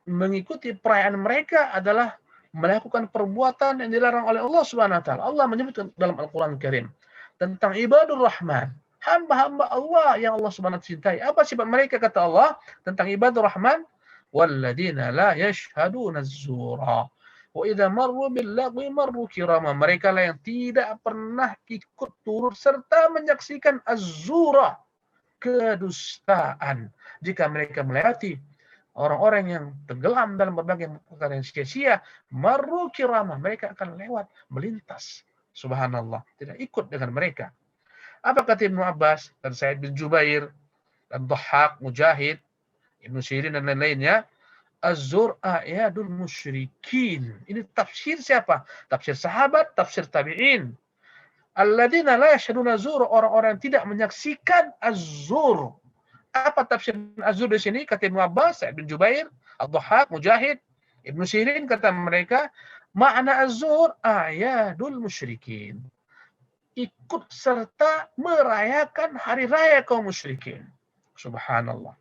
mengikuti perayaan mereka adalah melakukan perbuatan yang dilarang oleh Allah Subhanahu wa taala. Allah menyebutkan dalam Al-Qur'an Al-Karim tentang ibadur Rahman, hamba-hamba Allah yang Allah Subhanahu wa taala cintai. Apa sifat mereka kata Allah tentang ibadur Rahman? Walladzina la yashhaduna az-zura wa idza marru bil lagwi marru kirama. Mereka lah yang tidak pernah ikut turut serta menyaksikan az-zura, kedustaan. Jika mereka melewati orang-orang yang tenggelam dalam berbagai perkara yang sia-sia, marru kiramah, mereka akan lewat, melintas. Subhanallah, tidak ikut dengan mereka. Apa kata Ibnu Abbas dan Sa'id bin Jubair dan Dhahhak, Mujahid, Ibnu Sirin dan lain-lainnya? Az-zur ayadul musyrikin. Ini tafsir siapa? Tafsir sahabat, tafsir tabi'in. Alladzina la yashhaduna zur, orang-orang yang tidak menyaksikan az-zur. Apa tafsir az-zur di sini? Kata Ibnu Abbas, Sa'id bin Jubair, Ad-Dhahhak, Mujahid, Ibnu Sirin, kata mereka, makna az-zur ayadul musyrikin. Ikut serta merayakan hari raya kaum musyrikin. Subhanallah.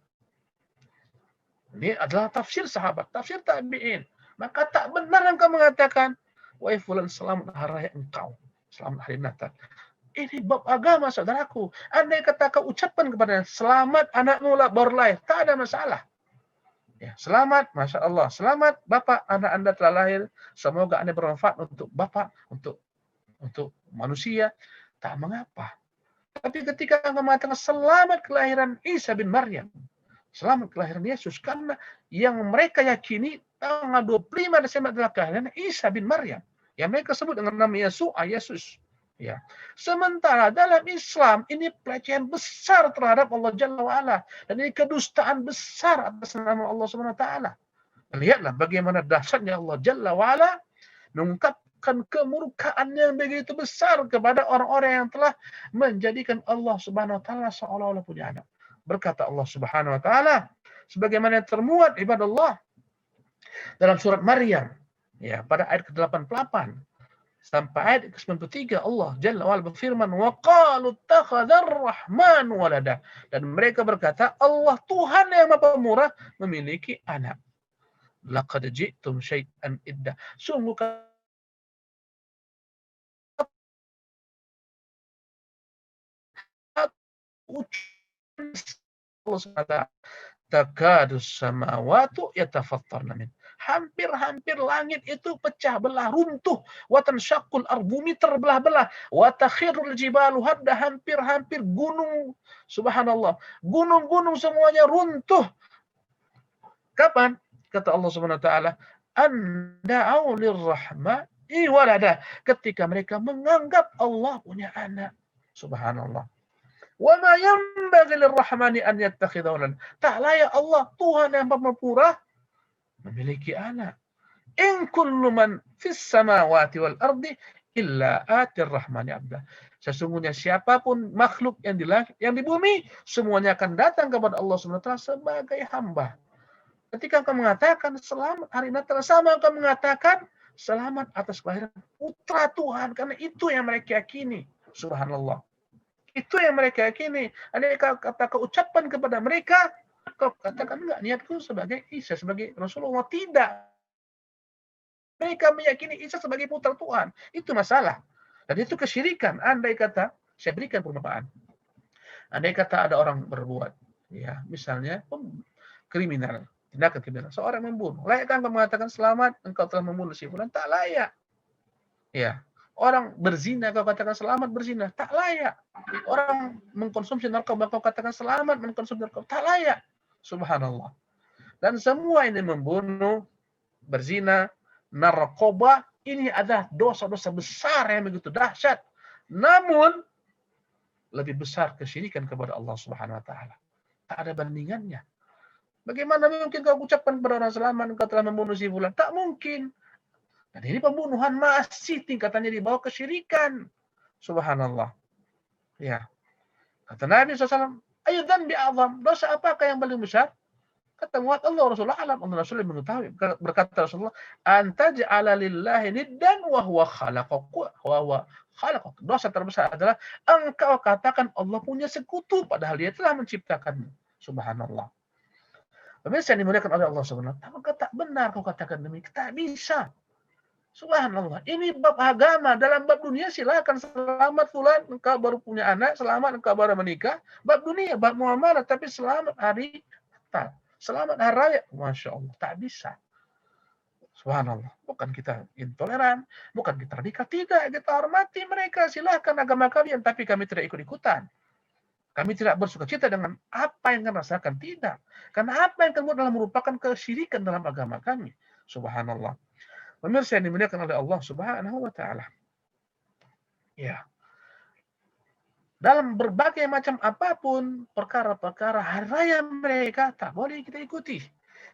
Ini adalah tafsir sahabat, tafsir tabi'in. Maka tak benar engkau mengatakan, wahai fulan, selamat hari raya engkau, selamat hari Natal. Ini bab agama, saudaraku. Andai kata kau ucapkan kepada selamat anakmu baru lahir, tak ada masalah. Ya, selamat, masya Allah, selamat bapak, anak anda telah lahir. Semoga anda bermanfaat untuk bapak, untuk manusia. Tak mengapa. Tapi ketika engkau mengatakan selamat kelahiran Isa bin Maryam, selamat kelahiran Yesus, karena yang mereka yakini tanggal 25 Desember adalah kelahiran Isa bin Maryam, yang mereka sebut dengan nama Yesus. Ya. Sementara dalam Islam ini pelecehan besar terhadap Allah Jalla wa'ala, dan ini kedustaan besar atas nama Allah Subhanahu wa taala. Lihatlah bagaimana dahsyatnya Allah Jalla wa'ala mengungkapkan kemurkaan yang begitu besar kepada orang-orang yang telah menjadikan Allah Subhanahu wa taala seolah-olah punya anak. Berkata Allah Subhanahu wa taala sebagaimana termuat ibadallah dalam surat Maryam, ya, pada ayat ke-88 sampai ayat ke-93, Allah Jalla wa'ala berfirman, wa qalu ittakhadhar rahman walada, dan mereka berkata Allah Tuhan yang Maha Pemurah memiliki anak. Laqad ji'tum syai'an idda. Sungguh Allah SWT, takadus samawatu yatafattarna min. Hampir-hampir langit itu pecah belah, runtuh. Wa tanshaqqul ardh, bumi terbelah-belah. Wa takhirrul jibalu hadda, hampir-hampir gunung, subhanallah, gunung-gunung semuanya runtuh. Kapan? Kata Allah Subhanahu wa taala, anda'u lirrahmani walada, ketika mereka menganggap Allah punya anak. Subhanallah. Wa ma yanbaghi lirrahmani an yattakhidha waladan. Tak layak Allah, Tuhan yang Pemurah, memiliki anak. In kullu man fis samawati wal ardi illa atir rahmani abda. Sesungguhnya siapapun makhluk yang di langit, yang di bumi, semuanya akan datang kepada Allah Subhanahu wa taala sebagai hamba. Ketika engkau mengatakan selamat hari Natal, sama engkau mengatakan selamat atas kelahiran putra Tuhan, karena itu yang mereka yakini. Subhanallah. Itu yang mereka yakini. Andai kata kau ucapkan kepada mereka, kau katakan enggak, niatku sebagai Isa, sebagai Rasulullah. Tidak. Mereka meyakini Isa sebagai putra Tuhan. Itu masalah. Dan itu kesyirikan. Andai kata, saya berikan perumpamaan. Andai kata ada orang berbuat, ya, misalnya kriminal, tindakan kriminal, seorang membunuh, layakkah engkau mengatakan selamat engkau telah membunuh si fulan? Tak layak. Ya. Orang berzina kau katakan selamat berzina, tak layak. Orang mengkonsumsi narkoba kau katakan selamat mengkonsumsi narkoba, tak layak. Subhanallah. Dan semua ini membunuh, berzina, narkoba, ini adalah dosa-dosa besar yang begitu dahsyat. Namun lebih besar kesyirikan kepada Allah Subhanahu wa taala. Tak ada bandingannya. Bagaimana mungkin kau ucapkan kepada orang selamat engkau telah membunuh si fulan? Tak mungkin. Dan ini pembunuhan masih tingkatannya di bawah kesyirikan. Subhanallah. Ya. Kata Nabi SAW, ayo dzambi a'zam. Dosa apakah yang paling besar? Kata muat Allah Rasulullah alam. Allah Rasulullah mengetahui. Berkata Rasulullah, antaj'ala lillahi niddan wa huwa khalaqak. Dosa terbesar adalah engkau katakan Allah punya sekutu padahal dia telah menciptakanmu. Subhanallah. Pemirsa yang dimuliakan oleh Allah Subhanahu wa taala, tak benar kau katakan demikian. Tak bisa. Subhanallah. Ini bab agama. Dalam bab dunia silakan selamat fulan, engkau baru punya anak, selamat engkau baru menikah. Bab dunia, bab muamalah, tapi selamat hari Natal, selamat hari raya. Masya Allah, tak bisa. Subhanallah. Bukan kita intoleran, bukan kita radikal, tidak. Kita hormati mereka. Silahkan agama kalian, tapi kami tidak ikut-ikutan. Kami tidak bersuka cita dengan apa yang kalian rasakan. Tidak. Karena apa yang kamu adalah merupakan kesyirikan dalam agama kami. Subhanallah. Pemirsa yang dimuliakan oleh Allah Subhanahu wa taala. Ya. Dalam berbagai macam apapun perkara-perkara hari raya mereka tak boleh kita ikuti.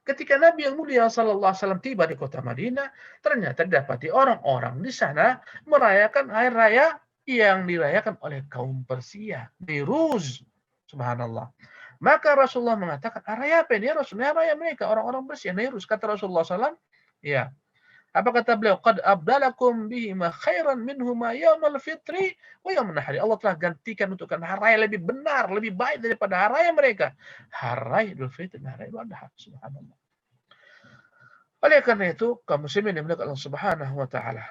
Ketika Nabi yang mulia sallallahu alaihi wasallam tiba di kota Madinah, ternyata didapati orang-orang di sana merayakan hari raya yang dirayakan oleh kaum Persia, Niruz. Subhanallah. Maka Rasulullah mengatakan, raya apa ini? Rasulullah raya mereka, orang-orang Persia, Niruz. Kata Rasulullah SAW, ya, apa kata beliau? Qad abdalakum bihima khairan minhuma yaumal fitri wa yaumun nahri. Allah telah gantikan untuk kalian hari raya lebih benar, lebih baik daripada hari raya mereka. Hari raya Idul Fitri dan hari Idul Adha. Subhanallah. Oleh karena itu, kaum muslimin yang dimuliakan Allah Subhanahu wa taala.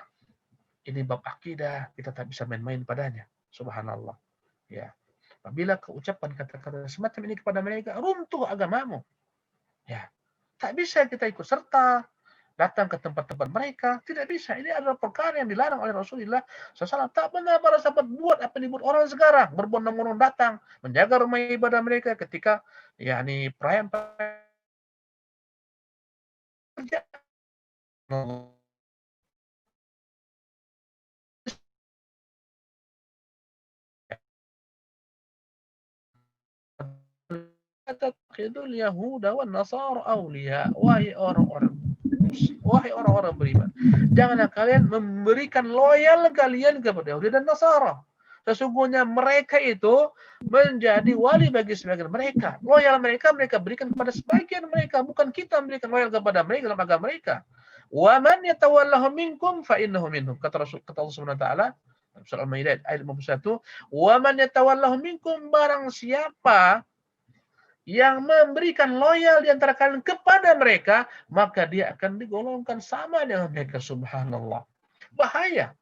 Ini bab akidah, kita tak bisa main-main padanya. Subhanallah. Ya. Apabila kau ucapkan kata-kata semacam ini kepada mereka, runtuh agamamu. Ya. Tak bisa kita ikut serta datang ke tempat-tempat mereka. Tidak bisa. Ini adalah perkara yang dilarang oleh Rasulullah SAW. Tak benar para sahabat buat apa yang dibuat orang sekarang. Berbondong-bondong datang. Menjaga rumah ibadah mereka ketika perayaan kerja. Tattakhidul Yahuda wan Nasara awliya. Wahai orang-orang beriman, janganlah kalian memberikan loyal kalian kepada Yahudi dan Nasara. Sesungguhnya mereka itu menjadi wali bagi sebagian mereka. Loyal mereka berikan kepada sebagian mereka, bukan kita memberikan loyal kepada mereka dalam agama mereka. Wa man yatawallahu minkum fa innahu minhum. Kata Allah Subhanahu wa taala surah Al-Maidah ayat 51, wa man yatawallahu minkum, barang siapa yang memberikan loyal di antara kalian kepada mereka, maka dia akan digolongkan sama dengan mereka. Subhanallah. Bahaya.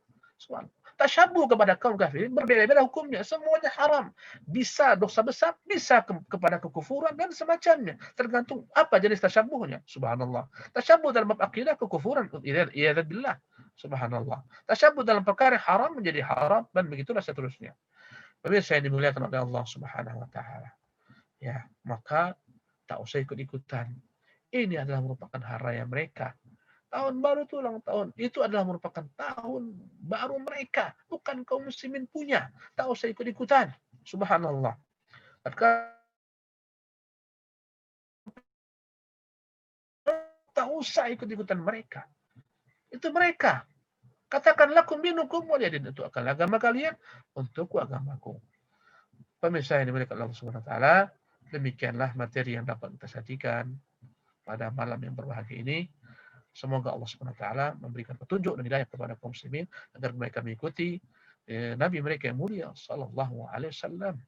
Tasyabuh kepada kaum kafir berbeda-beda hukumnya, semuanya haram. Bisa dosa besar, bisa kepada kekufuran dan semacamnya. Tergantung apa jenis tasyabuhnya. Subhanallah. Tasyabuh dalam bab akidah kekufuran. Iyadzat billah. Subhanallah. Tasyabuh dalam perkara haram menjadi haram dan begitulah seterusnya. Pemirsa yang dimuliakan oleh Allah Subhanahu wa taala. Ya, maka tak usah ikut-ikutan. Ini adalah merupakan hari raya mereka. Tahun baru itu ulang tahun. Itu adalah merupakan tahun baru mereka. Bukan kaum muslimin punya. Tak usah ikut-ikutan. Subhanallah. Tak usah ikut-ikutan mereka. Itu mereka. Katakan lakum dinukum waliyadin. Itu akan agama kalian, untukku agamaku. Pemirsa yang dimuliakan Allah Subhanahu wa taala, demikianlah materi yang dapat kita sajikan pada malam yang berbahagia ini. Semoga Allah Subhanahu wa taala memberikan petunjuk dan hidayah kepada kaum muslimin agar mereka mengikuti nabi mereka yang mulia sallallahu alaihi wasallam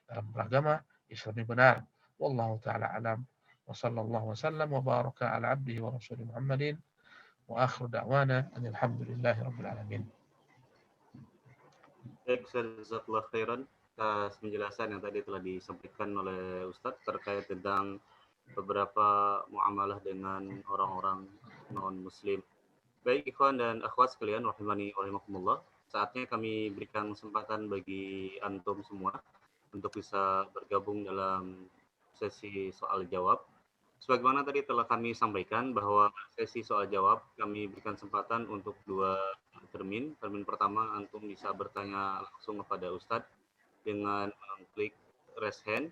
dalam beragama Islam yang benar. Wallahu taala alam. Wa sallallahu wasallam wa baraka ala abdihi wa rasulih Muhammadin wa akhiru da'wana alhamdulillahi rabbil alamin. Baik, jazakallahu khairan atas penjelasan yang tadi telah disampaikan oleh Ustadz terkait tentang beberapa muamalah dengan orang-orang non-muslim. Baik ikhwan dan akhwat sekalian, rahimani wa rahimakumullah, saatnya kami berikan kesempatan bagi antum semua untuk bisa bergabung dalam sesi soal jawab. Sebagaimana tadi telah kami sampaikan bahwa sesi soal jawab kami berikan kesempatan untuk 2 termin. Termin pertama antum bisa bertanya langsung kepada Ustadz dengan klik raise hand,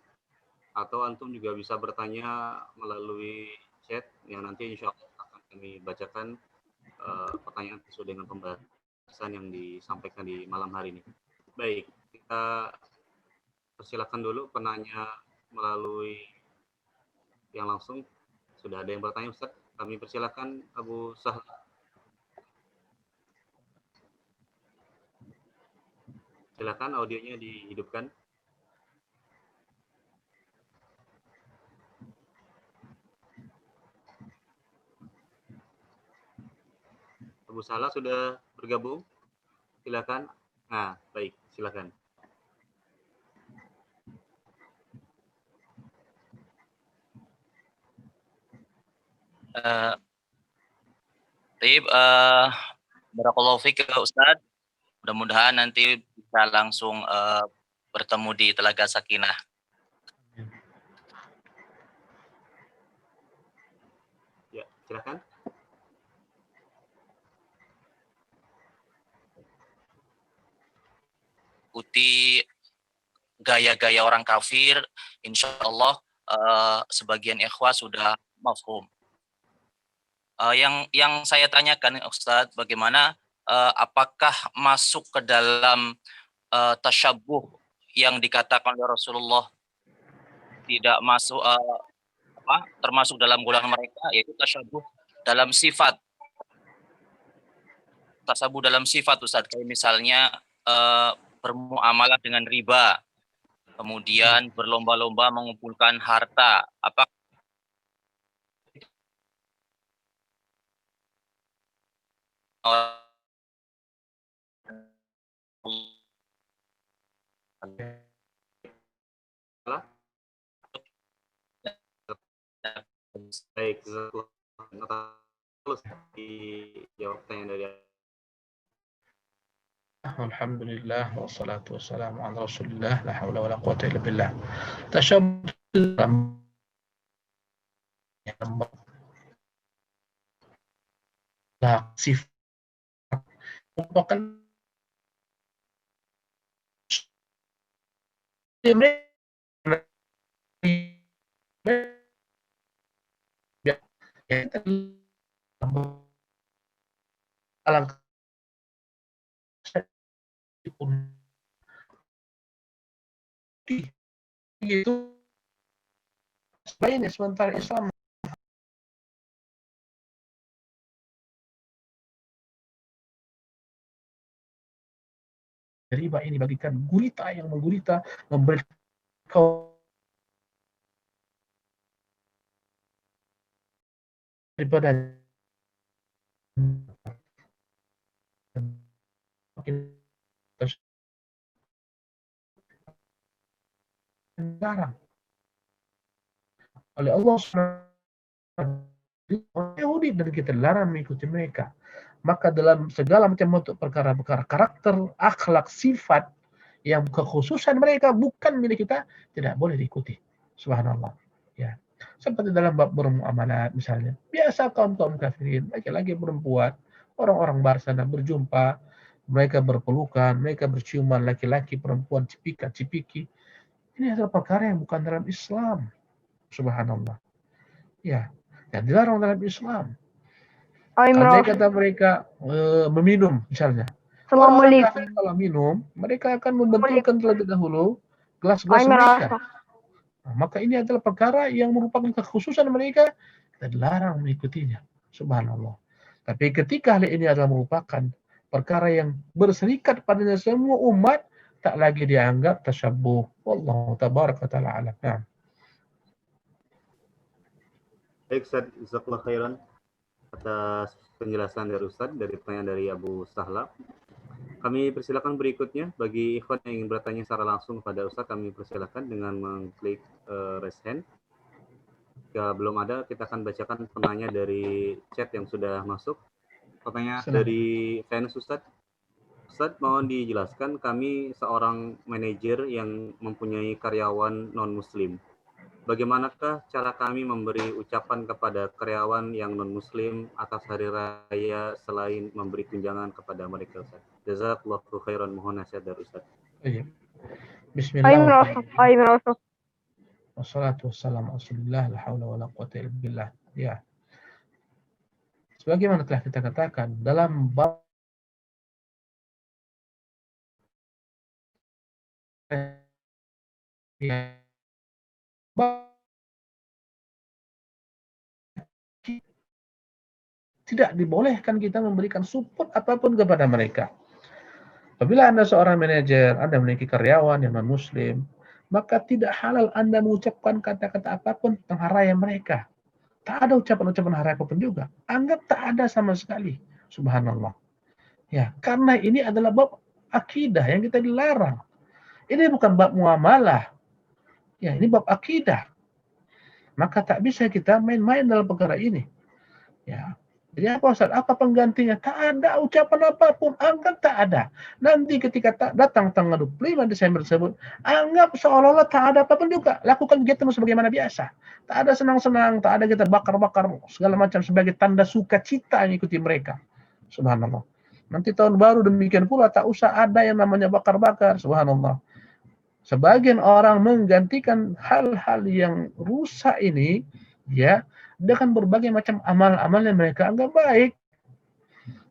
atau antum juga bisa bertanya melalui chat yang nanti insya Allah akan kami bacakan pertanyaan sesuai dengan pembahasan yang disampaikan di malam hari ini. Baik, kita persilakan dulu penanya melalui yang langsung. Sudah ada yang bertanya, Ustaz? Kami persilakan Abu Sahla. Silakan audionya dihidupkan. Abu Sahla sudah bergabung? Silakan. Nah, baik, silakan. Barakallahu fiik Ustaz. Mudah-mudahan nanti bisa langsung bertemu di Telaga Sakinah. Ya, silakan. Ikuti gaya-gaya orang kafir, insya Allah sebagian ikhwah sudah mafhum. Yang saya tanyakan Ustadz, bagaimana apakah masuk ke dalam tasyabuh yang dikatakan oleh Rasulullah tidak masuk termasuk dalam golongan mereka, yaitu tasyabuh dalam sifat. Tasyabuh dalam sifat Ustadz, kayak misalnya bermuamalah dengan riba, kemudian berlomba-lomba mengumpulkan harta. Apakah Baik, terus dijawab pertanyaan dari Alhamdulillah wassalatu wassalamu ala Rasulillah la haula wala quwwata illa billah. Tasyabbih sifat merupakan alangkah itu lainnya, sementara Islam riba ini bagikan gurita yang menggurita, memberi kau daripada dilarang oleh Allah Yahudi dan kita dilarang mengikuti mereka. Maka dalam segala macam bentuk perkara-perkara karakter, akhlak, sifat yang kekhususan mereka bukan milik kita tidak boleh diikuti. Subhanallah. Ya. Seperti dalam bab bermuamalat misalnya. Biasa kaum-kaum kafirin, laki-laki perempuan, orang-orang barsana berjumpa, mereka berpelukan, mereka berciuman, laki-laki perempuan cipika-cipiki. Ini adalah perkara yang bukan dalam Islam. Subhanallah. Ya, yang dilarang dalam Islam. Andai kata mereka meminum misalnya. Orang kafir kalau minum, mereka akan membentulkan terlebih dahulu gelas-gelas mereka. Nah, maka ini adalah perkara yang merupakan kekhususan mereka dan dilarang mengikutinya. Subhanallah. Tapi ketika hal ini adalah merupakan perkara yang berserikat padanya semua umat, tak lagi dianggap tasyabuh. Wallahu tabaraka ta'ala alam. Nah. Baik, Ustaz, jazakallahu khairan atas penjelasan dari Ustaz, dari pertanyaan dari Abu Sahla. Kami persilakan berikutnya bagi ikhwan yang ingin bertanya secara langsung kepada Ustaz, kami persilakan dengan mengklik raise hand. Jika belum ada, kita akan bacakan penanya dari chat yang sudah masuk. Pertanyaan Silakan. dari fans Ustaz. Ustaz, mohon dijelaskan, kami seorang manajer yang mempunyai karyawan non-muslim. Bagaimanakah cara kami memberi ucapan kepada karyawan yang non-muslim atas hari raya selain memberi tunjangan kepada mereka, Ustaz? Jazakallahu khairan, mohon nasihat dari Ustaz. Iya. Ayo merosot, Bismillahirrahmanirrahim. ayo merosot. Wassalatu wassalamu ala Rasulillah, la haula wala quwwata illa billah. Ya. Sebagaimana telah kita katakan dalam bab tidak dibolehkan kita memberikan support apapun kepada mereka. Apabila Anda seorang manajer, Anda memiliki karyawan yang non-muslim, maka tidak halal Anda mengucapkan kata-kata apapun tentang hari raya mereka. Tak ada ucapan-ucapan hari raya apapun juga. Anggap tak ada sama sekali. Subhanallah. Ya, karena ini adalah bab akidah yang kita dilarang. Ini bukan bab muamalah. Ya, ini bab akidah. Maka tak bisa kita main-main dalam perkara ini. Ya. Jadi apa Ustaz? Apa penggantinya? Tak ada ucapan apapun. Anggap tak ada. Nanti ketika datang tanggal 25 Desember tersebut, anggap seolah-olah tak ada apapun juga. Lakukan kegiatan sebagaimana biasa. Tak ada senang-senang, tak ada kita bakar-bakar segala macam sebagai tanda sukacita yang ikuti mereka. Subhanallah. Nanti tahun baru demikian pula, tak usah ada yang namanya bakar-bakar. Subhanallah. Sebagian orang menggantikan hal-hal yang rusak ini, ya, dengan berbagai macam amal-amal yang mereka anggap baik.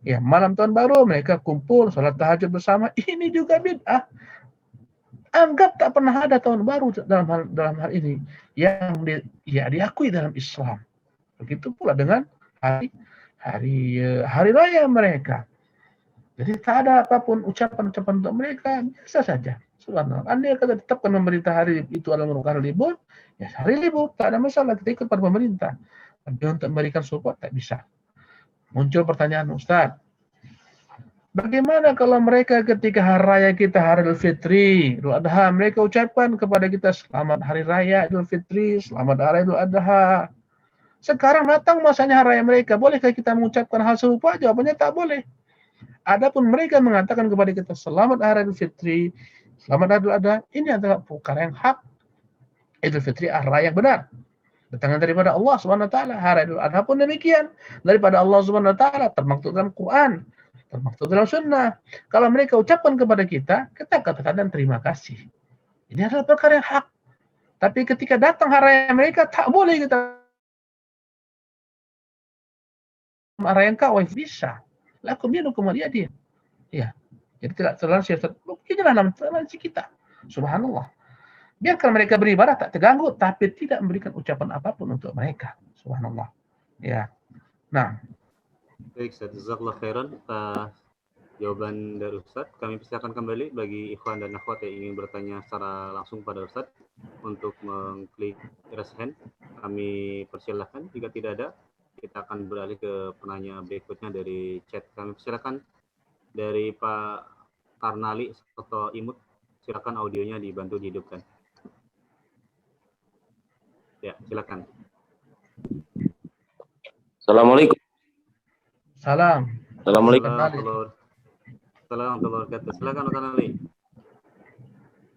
Ya, malam tahun baru mereka kumpul, sholat tahajud bersama. Ini juga bid'ah. Anggap tak pernah ada tahun baru dalam hal ini yang diakui dalam Islam. Begitu pula dengan hari raya mereka. Jadi tak ada apapun ucapan-ucapan untuk mereka, biasa saja. Subhanallah. Anda kata tetapkan pemerintah hari itu adalah merupakan libur, ya hari libur, tak ada masalah, kita ikut pada pemerintah. Tapi untuk memberikan support tak bisa. Muncul pertanyaan, Ustaz, bagaimana kalau mereka ketika hari raya kita hari Idul Fitri, Idul Adha, mereka ucapkan kepada kita selamat hari raya Idul Fitri, selamat hari Idul Adha. Sekarang datang masanya hari raya mereka, bolehkah kita mengucapkan hal serupa? Jawabannya tak boleh. Adapun mereka mengatakan kepada kita selamat hari Idul Fitri, selamat hari Idul Adha, ini adalah perkara yang hak. Idul Fitri hari raya yang benar. Datangnya daripada Allah Subhanahu wa taala. Hari Idul Adha pun demikian, daripada Allah Subhanahu wa taala, termaktub dalam Quran, termaktub dalam sunnah. Kalau mereka ucapkan kepada kita katakan dan terima kasih. Ini adalah perkara yang hak. Tapi ketika datang hari raya mereka, tak boleh kita hari raya kau bisa. Lakum dinukum waliyadin. Ya. Jadi tidak terlalu sifat. Inilah nama kita. Subhanallah. Biarkan mereka beribadah tak terganggu, tapi tidak memberikan ucapan apapun untuk mereka. Subhanallah. Ya. Nah. Baik, Ustaz. Jazakallahu khairan atas jawaban dari Ustaz. Kami persilakan kembali bagi ikhwan dan akhwat yang ingin bertanya secara langsung pada Ustaz untuk mengklik raise hand. Kami persilakan. Jika tidak ada, kita akan beralih ke penanya berikutnya dari chat. Kami persilakan dari Pak Karnali atau Imut. Silakan audionya dibantu dihidupkan. Ya, silakan. Assalamualaikum. Salam. Assalamualaikum. Assalamualaikum. Silakan Pak Karnali.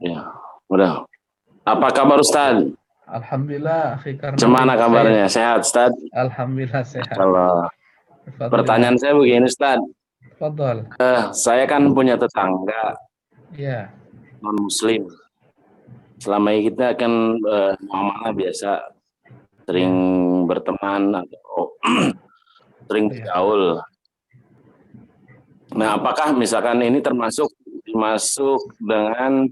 Ya, udah. Apa kabar Ustaz? Alhamdulillah, akhi Karnali. Gimana kabarnya? Sehat Ustaz? Alhamdulillah sehat. Kalau pertanyaan saya begini Ustaz. Fadhal. Saya kan punya tetangga Ya. non muslim. Selama ini kita kan muamalah biasa, sering berteman atau sering bergaul. Nah, apakah misalkan ini termasuk dengan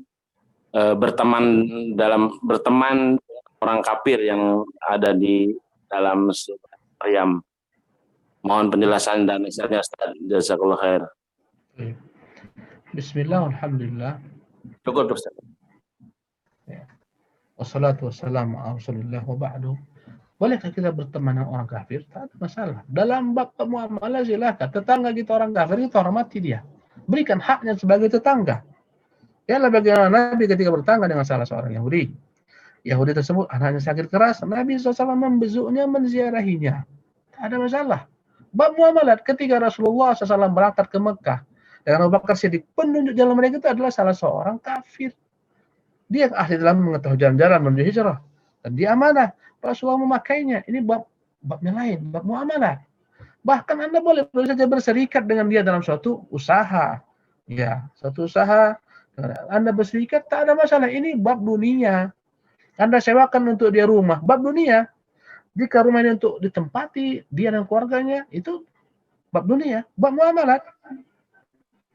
berteman orang kafir yang ada di dalam surat Maryam? Mohon penjelasan dan nasihatnya Ustaz. Jazakallahu khair. Bismillah, alhamdulillah. Cukup Ustaz. Wassalatu wassalamu ala Rasulillah wa ba'du. Bolehkah kita berteman dengan orang kafir? Tak ada masalah. Dalam bab muamalah silakan. Tetangga kita orang kafir, kita hormati dia. berikan haknya sebagai tetangga. Lihatlah bagaimana Nabi ketika bertangga dengan salah seorang Yahudi. Yahudi tersebut anaknya sakit keras, Nabi SAW membesuknya, menziarahinya. Tak ada masalah. Bab muamalat ketika Rasulullah SAW berangkat ke Mekah dengan Abu Bakar Siddiq, penunjuk jalan mereka itu adalah salah seorang kafir. Dia ahli dalam mengetahui jalan-jalan menuju hijrah. Dan dia amanah. Rasulullah memakainya. Ini babnya lain, bab muamalat. Bahkan Anda boleh saja berserikat dengan dia dalam suatu usaha. Ya, suatu usaha. Anda berserikat, tak ada masalah. Ini bab dunia. Anda sewakan untuk dia rumah, bab dunia. Jika rumah ini untuk ditempati, dia dan keluarganya, itu bab dunia, bab muamalat.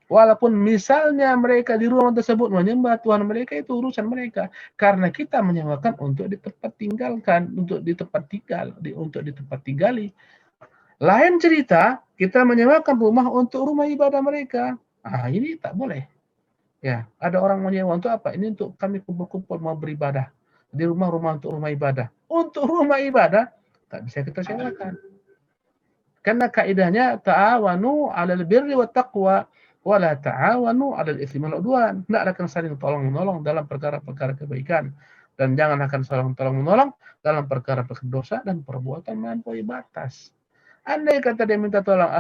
Walaupun misalnya mereka di rumah tersebut menyembah Tuhan mereka, itu urusan mereka. Karena kita menyewakan untuk di tempat tinggalkan, untuk di tempat tinggal, untuk di tempat tinggali. Lain cerita, kita menyewakan rumah untuk rumah ibadah mereka. Ah, ini tak boleh. Ya, ada orang menyewa untuk apa? Ini untuk kami kumpul-kumpul mau beribadah. Di rumah-rumah untuk rumah ibadah. Untuk rumah ibadah, tak bisa kita sewakan. Karena kaidahnya ta'awanu 'alal birri wat taqwa wa la ta'awanu 'alal itsmi wal 'udwan. Hendaklah akan saling tolong-menolong dalam perkara-perkara kebaikan dan jangan akan saling tolong-menolong dalam perkara-perkara dosa dan perbuatan melampaui batas. Andai kata dia minta tolong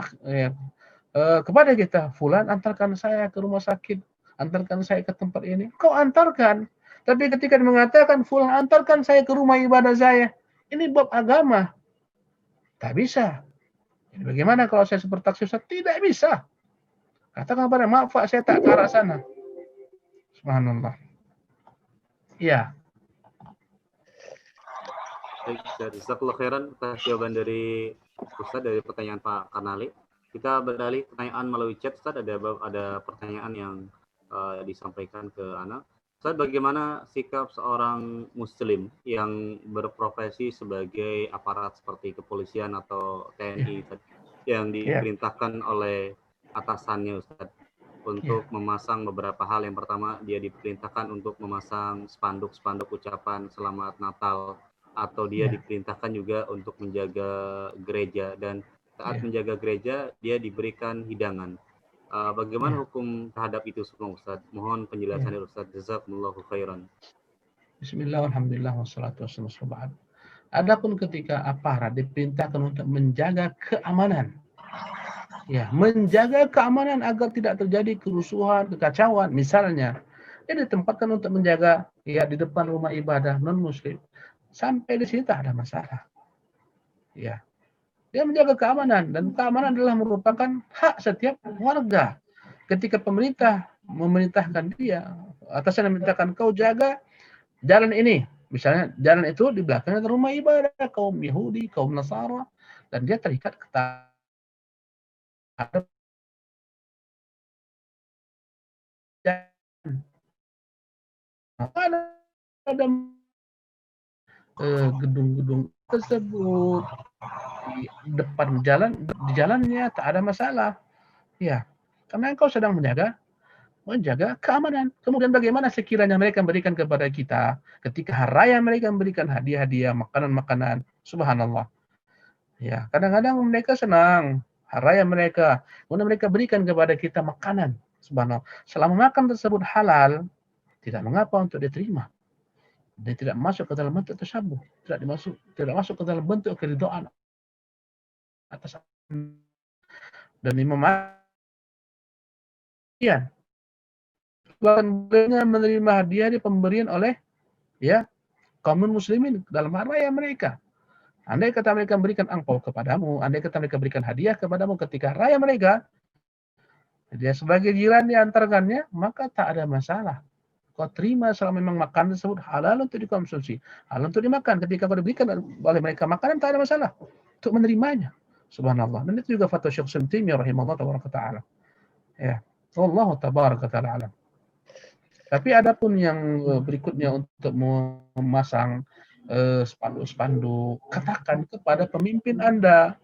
kepada kita, fulan antarkan saya ke rumah sakit, antarkan saya ke tempat ini, kau antarkan. Tapi ketika dia mengatakan, fulan antarkan saya ke rumah ibadah saya, ini bab agama. Tak bisa. Jadi bagaimana kalau saya seperti taksi Ustaz? Tidak bisa. Katakan kepada, maaf Pak, saya tak ke arah sana. Subhanallah. Iya. Baik, jazakallahu khairan atas jawaban dari Ustaz dari pertanyaan Pak Karnali. Kita beralih pertanyaan melalui chat, Ustaz. Ada pertanyaan yang disampaikan ke Ana. Ustaz, bagaimana sikap seorang muslim yang berprofesi sebagai aparat seperti kepolisian atau TNI yang diperintahkan oleh atasannya, Ustaz, untuk memasang beberapa hal. Yang pertama, dia diperintahkan untuk memasang spanduk-spanduk ucapan Selamat Natal, atau dia diperintahkan juga untuk menjaga gereja, dan saat menjaga gereja dia diberikan hidangan. Bagaimana hukum terhadap itu semua, Ustaz? Mohon penjelasan dari Ustaz. Jazakumullahu khairan. Bismillah, alhamdulillah, wassalatu wassalamu. Adapun ketika aparat diperintahkan untuk menjaga keamanan, ya, menjaga keamanan agar tidak terjadi kerusuhan, kekacauan, misalnya, dia ditempatkan untuk menjaga ya di depan rumah ibadah non-muslim. Sampai di sini tak ada masalah. Ya. Dia menjaga keamanan, dan keamanan adalah merupakan hak setiap warga. Ketika pemerintah memerintahkan dia, atasan memerintahkan kau jaga jalan ini, misalnya jalan itu di belakangnya ada rumah ibadah kaum Yahudi, kaum Nasara, dan dia terikat ketat. Ada gedung-gedung tersebut di depan jalan, di jalannya tak ada masalah. Ya, karena engkau sedang menjaga keamanan. Kemudian bagaimana sekiranya mereka memberikan kepada kita ketika hari raya, mereka memberikan hadiah-hadiah, makanan-makanan. Subhanallah. Ya, kadang-kadang mereka senang hari raya mereka, kemudian mereka berikan kepada kita makanan. Subhanallah. Selama makan tersebut halal, tidak mengapa untuk diterima. Dia tidak masuk ke dalam bentuk tasyabuh, tidak masuk ke dalam bentuk keridhaan atas. Dan Imam Ahmad bahkan menerima hadiah di pemberian oleh ya kaum muslimin dalam hari raya mereka. Andai kata mereka memberikan angpau kepadamu, andai kata mereka berikan hadiah kepadamu ketika raya mereka, dia sebagai jiran diantarkannya, maka tak ada masalah. Kau terima selama memang makanan tersebut halal untuk dikonsumsi, halal untuk dimakan. Ketika kau diberikan oleh mereka makanan, tak ada masalah untuk menerimanya. Subhanallah. Dan itu juga fatwa Syekh Ibnu Taimiyah rahimahullah taala. Ya, Allah tabaraka taala alam. Tapi adapun yang berikutnya untuk memasang spanduk-spanduk, katakan kepada pemimpin Anda,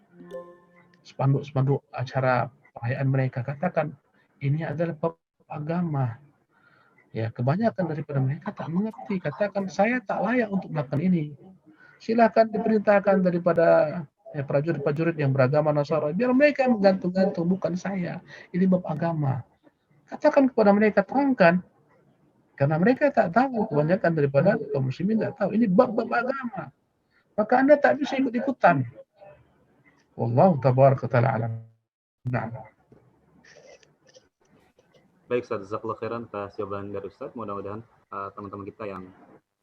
spanduk-spanduk acara perayaan mereka, katakan ini adalah agama. Ya, kebanyakan daripada mereka tak mengerti. Katakan, saya tak layak untuk melakukan ini. Silakan diperintahkan daripada prajurit-prajurit yang beragama Nasara, biar mereka yang menggantung-gantung, bukan saya. Ini bab agama. katakan kepada mereka, terangkan. Karena mereka tak tahu, kebanyakan daripada kaum muslimin tak tahu. Ini bab-bab agama. Maka Anda tak bisa ikut-ikutan. Wallahu tabaraka ta'ala alam. Nah. Baik Ustaz, jazakallahu khairan atas jawaban dari Ustaz. Mudah-mudahan teman-teman kita yang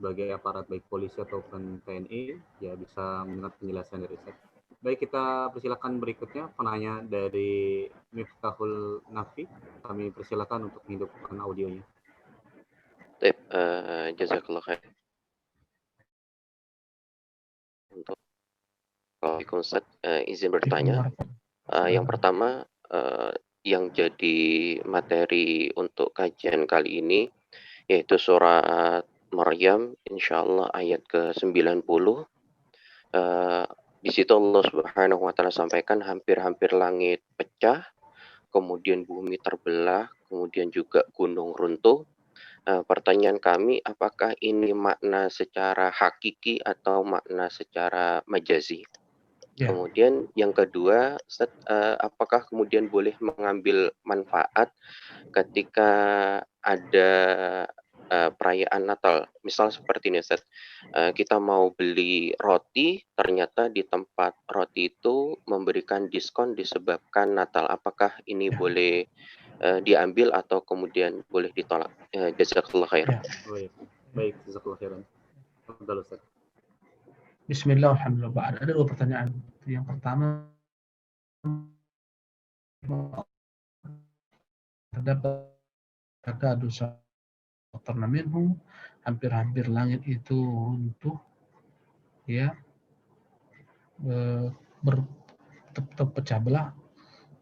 sebagai aparat baik polisi ataupun TNI ya bisa mendengar penjelasan dari Ustaz. Baik, kita persilakan berikutnya penanya dari Miftahul Nafi. Kami persilakan untuk menghidupkan audionya. Baik, jazakallah khair. Untuk Waalaikumsalam Ustaz, izin bertanya. Yang pertama, yang jadi materi untuk kajian kali ini yaitu surat Maryam, insyaallah ayat ke-90. Di situ Allah Subhanahu wa taala sampaikan hampir-hampir langit pecah, kemudian bumi terbelah, kemudian juga gunung runtuh. Pertanyaan kami, apakah ini makna secara hakiki atau makna secara majazi? Ya. Kemudian yang kedua, Ustaz, apakah kemudian boleh mengambil manfaat ketika ada perayaan Natal? Misal seperti ini, Ustaz, kita mau beli roti, ternyata di tempat roti itu memberikan diskon disebabkan Natal. Apakah ini boleh diambil atau kemudian boleh ditolak? Jazakallah khair. Ya. Baik, jazakallah khairan. Tafadhal Ustaz. Bismillah, alhamdulillah. Ada dua pertanyaan. Yang pertama, terdapat kata dosa karena minhum, hampir-hampir langit itu runtuh, ya, terpecah belah,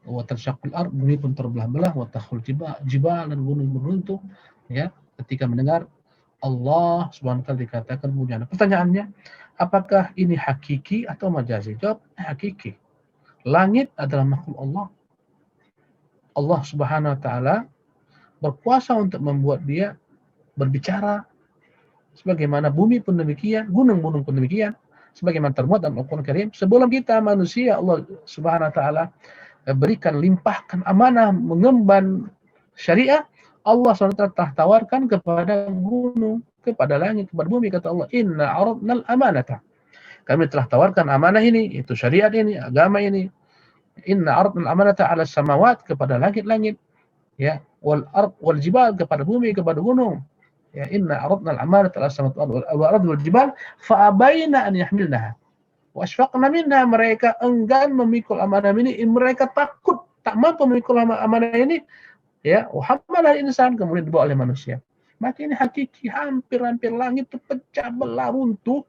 wa tansyaqqal ard, bumi pun terbelah belah, wa takhul jibal, dan gunung runtuh, ya, ketika mendengar Allah Subhanahu wa taala dikatakan hujan. Pertanyaannya, apakah ini hakiki atau majazi? Jawab, hakiki. Langit adalah makhluk Allah. Allah Subhanahu wa taala berkuasa untuk membuat dia berbicara, sebagaimana bumi pun demikian, gunung-gunung pun demikian, sebagaimana termuat dalam Al-Qur'an Karim. Sebelum kita manusia, Allah Subhanahu wa taala berikan, limpahkan amanah mengemban syariah. Allah SWT telah tawarkan kepada gunung, kepada langit, kepada bumi, kata Allah, inna aradnal amanata. Kami telah tawarkan amanah ini, itu syariat ini, agama ini. Inna aradnal amanata ala samawat, kepada langit-langit, ya, wal ard wal jibal, kepada bumi, kepada gunung. Ya, inna aradnal amanata ala samawat wal ard wal jibal fa abaina an yahmilnaha wa asfaqna minha. Mereka enggan memikul amanah ini, mereka takut, tak mampu memikul amanah ini. Ya, wahamalah insan, kemudian dibawa oleh manusia. Maka ini hakiki, hampir-hampir langit itu pecah belah, runtuh.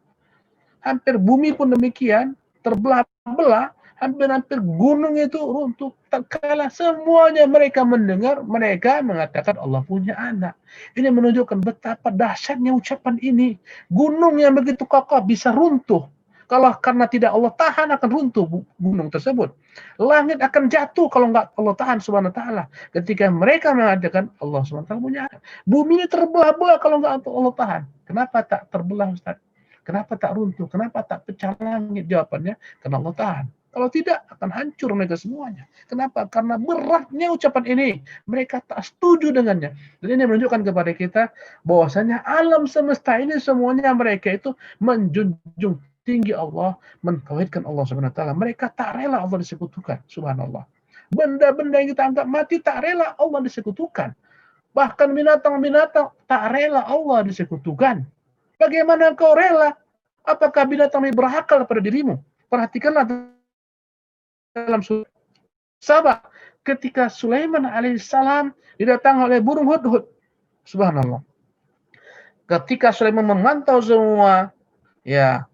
Hampir bumi pun demikian, terbelah-belah. Hampir-hampir gunung itu runtuh. Tak kalah semuanya mereka mendengar, mereka mengatakan Allah punya anak. Ini menunjukkan betapa dahsyatnya ucapan ini. Gunung yang begitu kokoh bisa runtuh. Kalau karena tidak Allah tahan, akan runtuh gunung tersebut. Langit akan jatuh kalau nggak Allah tahan Subhanahu wa taala. Ketika mereka mengatakan Allah Subhanahu wa taala punya anak. Bumi ini terbelah-belah kalau nggak Allah tahan. Kenapa tak terbelah, Ustaz? Kenapa tak runtuh? Kenapa tak pecah langit? Jawabannya, karena Allah tahan. Kalau tidak, akan hancur mereka semuanya. Kenapa? Karena beratnya ucapan ini. Mereka tak setuju dengannya. Dan ini menunjukkan kepada kita bahwasanya alam semesta ini semuanya mereka itu menjunjung tinggi Allah, mentauhidkan Allah Subhanahu wa taala. Mereka tak rela Allah disekutukan, subhanallah. Benda-benda yang kita anggap mati tak rela Allah disekutukan. Bahkan binatang-binatang tak rela Allah disekutukan. Bagaimana kau rela? Apakah binatang ini berakal pada dirimu? Perhatikanlah dalam surah Saba, ketika Sulaiman alaihissalam didatangi oleh burung hudhud. Subhanallah. Ketika Sulaiman memantau semua, ya,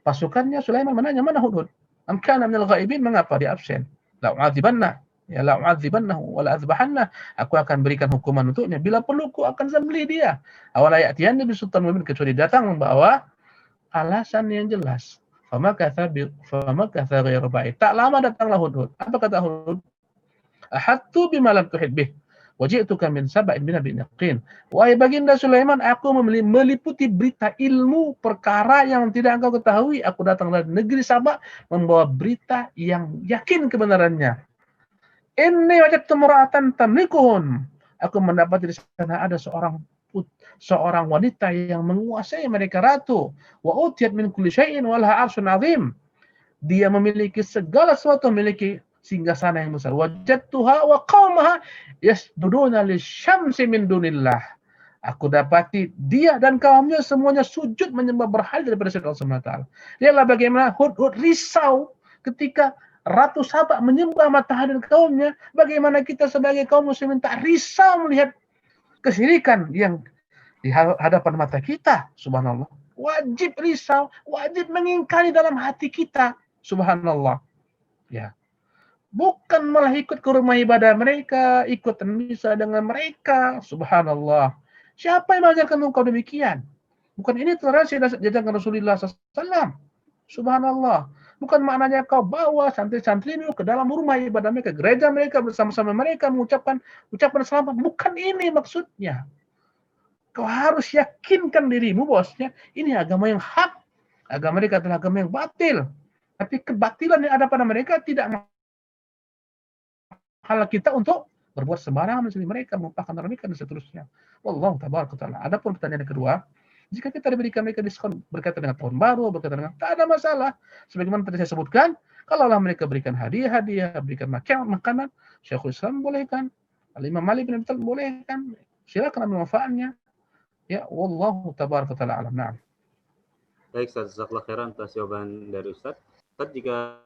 pasukannya, Sulaiman menanya, mana hudhud? Am kana minal ghaibin, mengapa dia absen? La u'adzibanna, ya la u'adzibannahu wa la azbahanna. Aku akan berikan hukuman untuknya, bila perlu aku akan sembelih dia. Awala ya'tiyanni bisultan mubin, kecuali datang membawa alasan yang jelas. Famakatha ghairu ba'id. Tak lama datanglah hudhud. Apa kata hudhud? Ahattu bima lam tuhid bih. Waji'tuka min sab'in min nabiyyin yaqin. Wahai baginda Sulaiman, aku meliputi berita ilmu perkara yang tidak engkau ketahui. Aku datang dari negeri Sabak membawa berita yang yakin kebenarannya. Inni wajadtu imra'atan tamlikuhum Aku mendapati di sana ada seorang wanita yang menguasai mereka ratu. Wa utiyat min kulli syai'in wa laha 'arsyun 'azim. Dia memiliki segala sesuatu, memiliki singgasana yang besar. Wajadtuha wa qaumaha yasjuduna lisyamsi min dunillah. Aku dapati dia dan kaumnya semuanya sujud menyembah berhala daripada selain Allah Subhanahu wa taala. Lihatlah bagaimana Hudhud risau ketika Ratu Saba menyembah matahari dan kaumnya. Bagaimana kita sebagai kaum muslimin tak risau melihat kesyirikan yang di hadapan mata kita. Subhanallah. Wajib risau, wajib mengingkari dalam hati kita. Subhanallah. Ya. Bukan malah ikut ke rumah ibadah mereka, ikut misa dengan mereka. Subhanallah. Siapa yang mengajarkan engkau demikian? Bukan ini toleransi diajarkan Rasulullah SAW. Subhanallah. Bukan maknanya kau bawa santri-santrimu ke dalam rumah ibadah mereka, gereja mereka, bersama-sama mereka mengucapkan ucapan selamat. Bukan ini maksudnya. Kau harus yakinkan dirimu bosnya, ini agama yang hak. Agama mereka adalah agama yang batil. Tapi kebatilan yang ada pada mereka tidak hal kita untuk berbuat sembarangan mencari mereka, melupakan mereka dan seterusnya. Wallahu tabaraka taala. Adapun pertanyaan yang kedua, jika kita diberikan mereka diskon berkaitan dengan tahun baru, berkaitan dengan tak ada masalah. Sebagaimana tadi saya sebutkan, kalaulah mereka berikan hadiah, berikan makanan, Syekhul Islam bolehkan, Al-Imam Malik bin Abi Thalib bolehkan. Silakan ambil manfaatnya. Ya, wallahu tabaraka taala alam. Na'am. Baik, Ustaz, jazakallahu khairan atas jawaban dari Ustaz. Ustaz, jika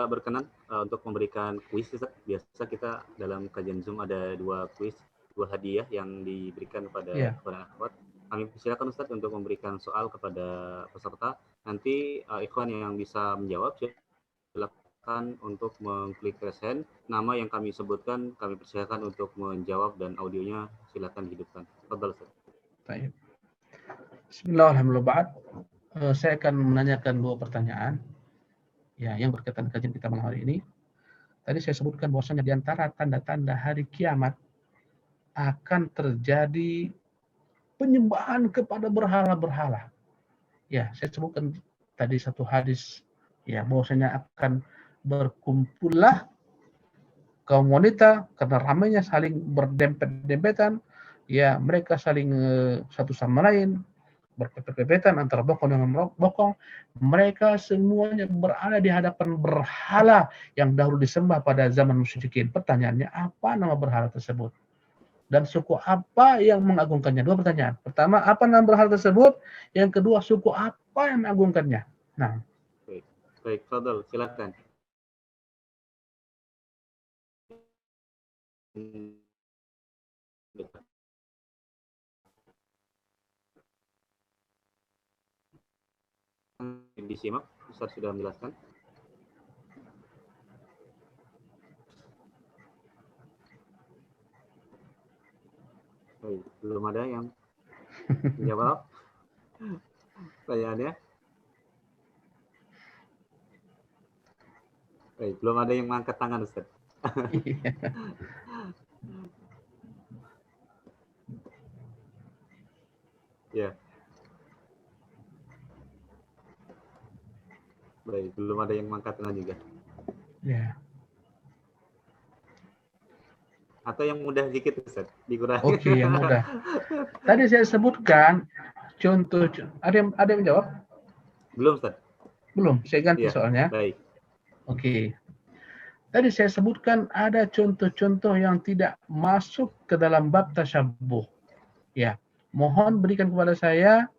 berkenan untuk memberikan kuis, Ustaz. Biasa kita dalam kajian Zoom ada 2 kuis, 2 hadiah yang diberikan kepada akhwat. Kami silakan Ustaz untuk memberikan soal kepada peserta. Nanti ikhwan yang bisa menjawab silakan untuk mengklik raise hand. Nama yang kami sebutkan kami persilakan untuk menjawab dan audionya silakan dihidupkan. Tafadhal Ustaz. Baik. Bismillahirrahmanirrahim. Saya akan menanyakan 2 pertanyaan. Ya, yang berkaitan dengan kajian kita malam hari ini. Tadi saya sebutkan bahwasanya di antara tanda-tanda hari kiamat akan terjadi penyembahan kepada berhala-berhala. Ya, saya sebutkan tadi satu hadis ya bahwasanya akan berkumpullah kaum wanita karena ramainya saling berdempet-dempetan, ya mereka saling satu sama lain berpepet-pepetan antara bokong dengan bokong. Mereka semuanya berada di hadapan berhala yang dahulu disembah pada zaman musyrikin. Pertanyaannya, apa nama berhala tersebut? Dan suku apa yang mengagungkannya? 2 pertanyaan. Pertama, apa nama berhala tersebut? Yang kedua, suku apa yang mengagungkannya? Nah. Baik, Fadl, silakan. Disimak, Ustaz sudah menjelaskan. Baik, belum ada yang menjawab pertanyaannya. Baik, belum ada yang mengangkat tangan, Ustaz. Ya. Baik, belum ada yang mengangkat tangan juga. Ya. Atau yang mudah sedikit, Ustaz, dikurangi. Oke, yang mudah. Tadi saya sebutkan contoh, ada yang jawab? Belum, Ustaz. Belum, saya ganti soalnya. Baik. Oke. Tadi saya sebutkan ada contoh-contoh yang tidak masuk ke dalam bab tasyabuh. Ya, mohon berikan kepada saya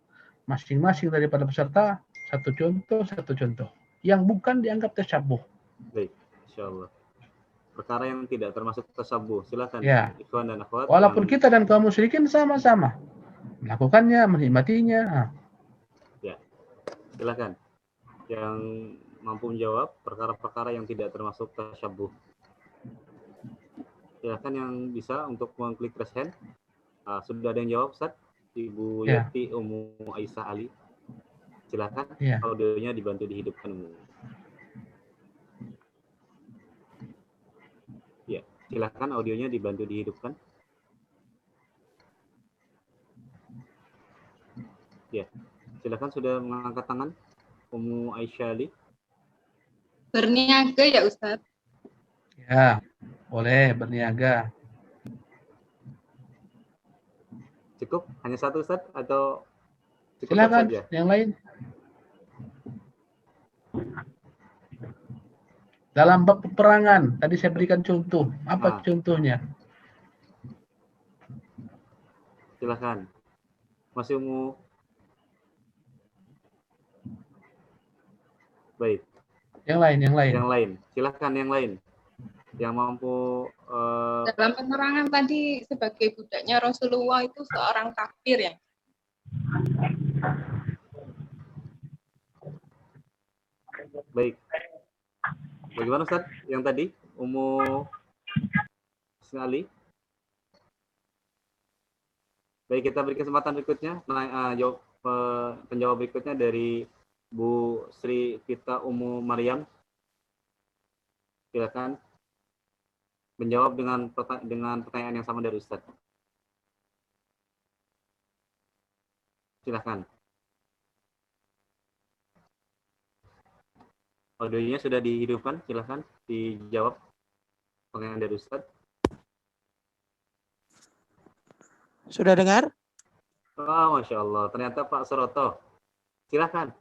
masing-masing daripada peserta satu contoh yang bukan dianggap tasyabuh. Baik, insyaallah. Perkara yang tidak termasuk tasyabuh, silakan ya. Ikhwan dan akhwat. Walaupun kita dan kaum musyrikin sama-sama melakukannya, menikmatinya. Ya, silakan. Yang mampu menjawab perkara-perkara yang tidak termasuk tasyabuh. Silakan yang bisa untuk mengklik raise hand. Sudah ada yang jawab, Ustaz? Ibu Yati Ummu Aisyah Ali. Silakan, audionya dibantu dihidupkan. Ya, silakan audionya dibantu dihidupkan. Ya, silakan sudah mengangkat tangan Ummu Aisyah Ali. Berniaga ya Ustaz? Ya, boleh berniaga. Cukup? Hanya satu Ustaz atau cukup Silakan saja? yang lain. Dalam bab peperangan, tadi saya berikan contoh. Apa contohnya? Silakan. Masih umum. Baik. Yang lain. Yang lain. Silakan yang lain. Yang mampu Dalam penerangan tadi sebagai budaknya Rasulullah itu seorang kafir ya. baik. Bagaimana Ustaz? Yang tadi umum sekali. Baik, kita beri kesempatan berikutnya. Penjawab berikutnya dari Bu Sri Vita Umu Maryam. Silakan menjawab dengan pertanyaan yang sama dari Ustaz. Silakan. Audionya sudah dihidupkan, silakan dijawab pertanyaan dari Ustaz. Sudah dengar? Oh, Masya Allah. Ternyata Pak Suroto. Silakan.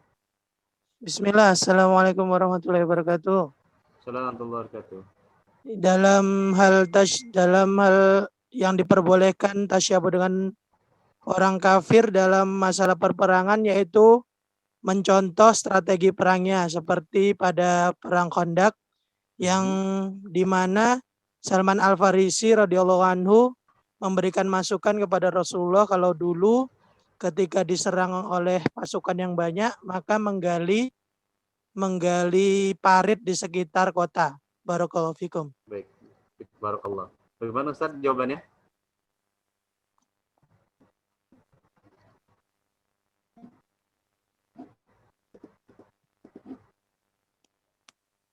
Bismillah. Assalamualaikum warahmatullahi wabarakatuh. Assalamualaikum warahmatullahi wabarakatuh. Dalam hal yang diperbolehkan tasyabuh dengan orang kafir dalam masalah perperangan, yaitu mencontoh strategi perangnya seperti pada perang Khandaq yang dimana Salman Al-Farisi radhiyallahu anhu memberikan masukan kepada Rasulullah kalau dulu ketika diserang oleh pasukan yang banyak maka menggali parit di sekitar kota. Barakallahu fikum. Baik, barakallah. Bagaimana Ustaz jawabannya?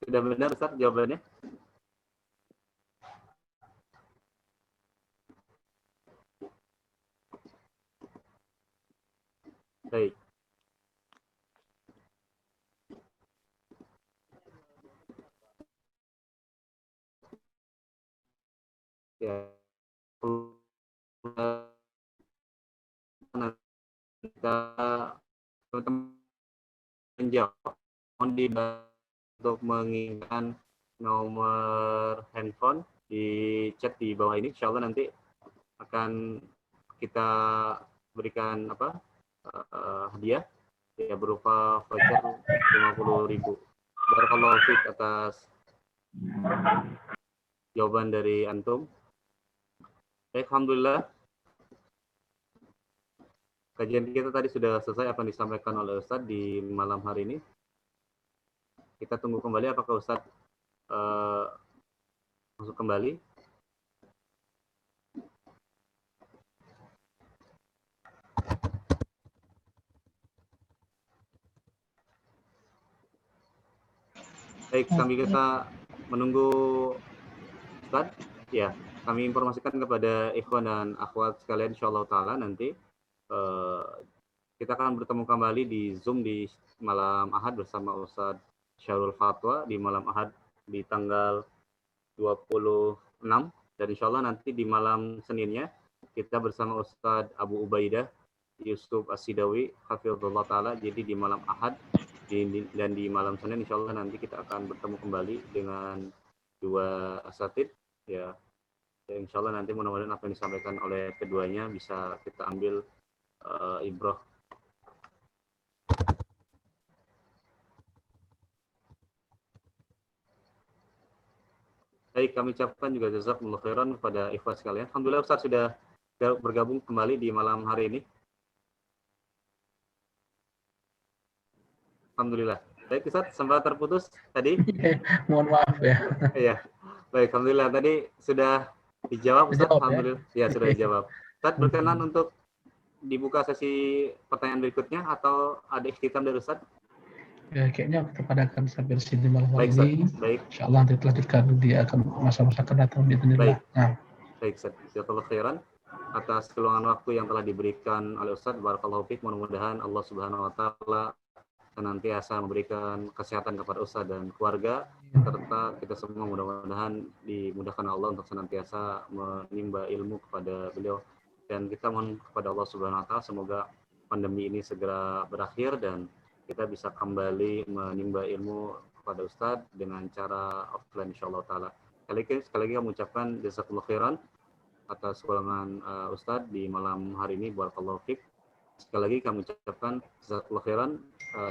Sudah benar Ustaz jawabannya? Baik. Ya. Teman-teman menjawab. Mohon dibantu untuk menginginkan nomor handphone di chat di bawah ini. Insya Allah nanti akan kita berikan hadiah ya berupa voucher 50.000. Barakallahu fiik atas jawaban dari antum. Baik, alhamdulillah. Kajian kita tadi sudah selesai apa yang disampaikan oleh Ustadz di malam hari ini. Kita tunggu kembali apakah Ustadz masuk kembali. Baik, sambil kita menunggu Ustadz, ya kami informasikan kepada ikhwan dan akhwat sekalian insyaallah ta'ala nanti kita akan bertemu kembali di Zoom di malam Ahad bersama Ustadz Syarul Fatwa di malam Ahad di tanggal 26 dan insyaallah nanti di malam Seninnya kita bersama Ustadz Abu Ubaidah Yusuf As-Sidawi hafizahullah ta'ala. Jadi di malam Ahad dan di malam Senin insyaallah nanti kita akan bertemu kembali dengan dua asatid ya. Insyaallah nanti mudah-mudahan apa yang disampaikan oleh keduanya bisa kita ambil ibrah. Baik, kami ucapkan juga jazakumullah khairan kepada ikhwan sekalian. Alhamdulillah Ustaz sudah bergabung kembali di malam hari ini. Alhamdulillah. Baik Ustaz, sempat terputus tadi. Mohon maaf ya. Iya. Baik, alhamdulillah tadi sudah dijawab Ustaz. Alhamdulillah. Ya, sudah dijawab. Ustaz berkenan untuk dibuka sesi pertanyaan berikutnya atau ada ikhtitam dari Ustaz? Ya, kayaknya kepada akan sampai di sini malam Baik, ini. baik. Insyaallah nanti lanjutkan di akan masa-masa akan datang di dunia. Baik. Nah. Baik, Ustaz. Jazakallahu khairan atas keluangan waktu yang telah diberikan oleh Ustaz. Barakallahu fiik. Mudah-mudahan Allah Subhanahu wa taala senantiasa memberikan kesehatan kepada Ustaz dan keluarga, serta kita semua mudah-mudahan dimudahkan Allah untuk senantiasa menimba ilmu kepada beliau dan kita mohon kepada Allah Subhanahu wa taala semoga pandemi ini segera berakhir dan kita bisa kembali menimba ilmu kepada Ustadz dengan cara offline insyaallah taala. Sekali lagi kami ucapkan jazakallahu khairan atas ulangan Ustadz di malam hari ini, barakallahu fiik. Sekali lagi kami ucapkan jazakallahu khairan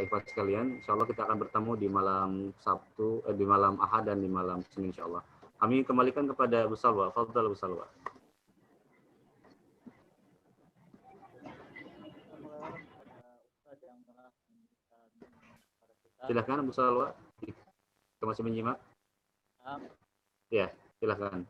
ikhwan sekalian. Insyaallah kita akan bertemu di malam Sabtu, di malam Ahad dan di malam Senin insyaallah. Kami kembalikan kepada Bu Salwa. Fadhal Bu Salwa. Silakan Bu Salwa. Kita masih menyimak. Ya, silakan.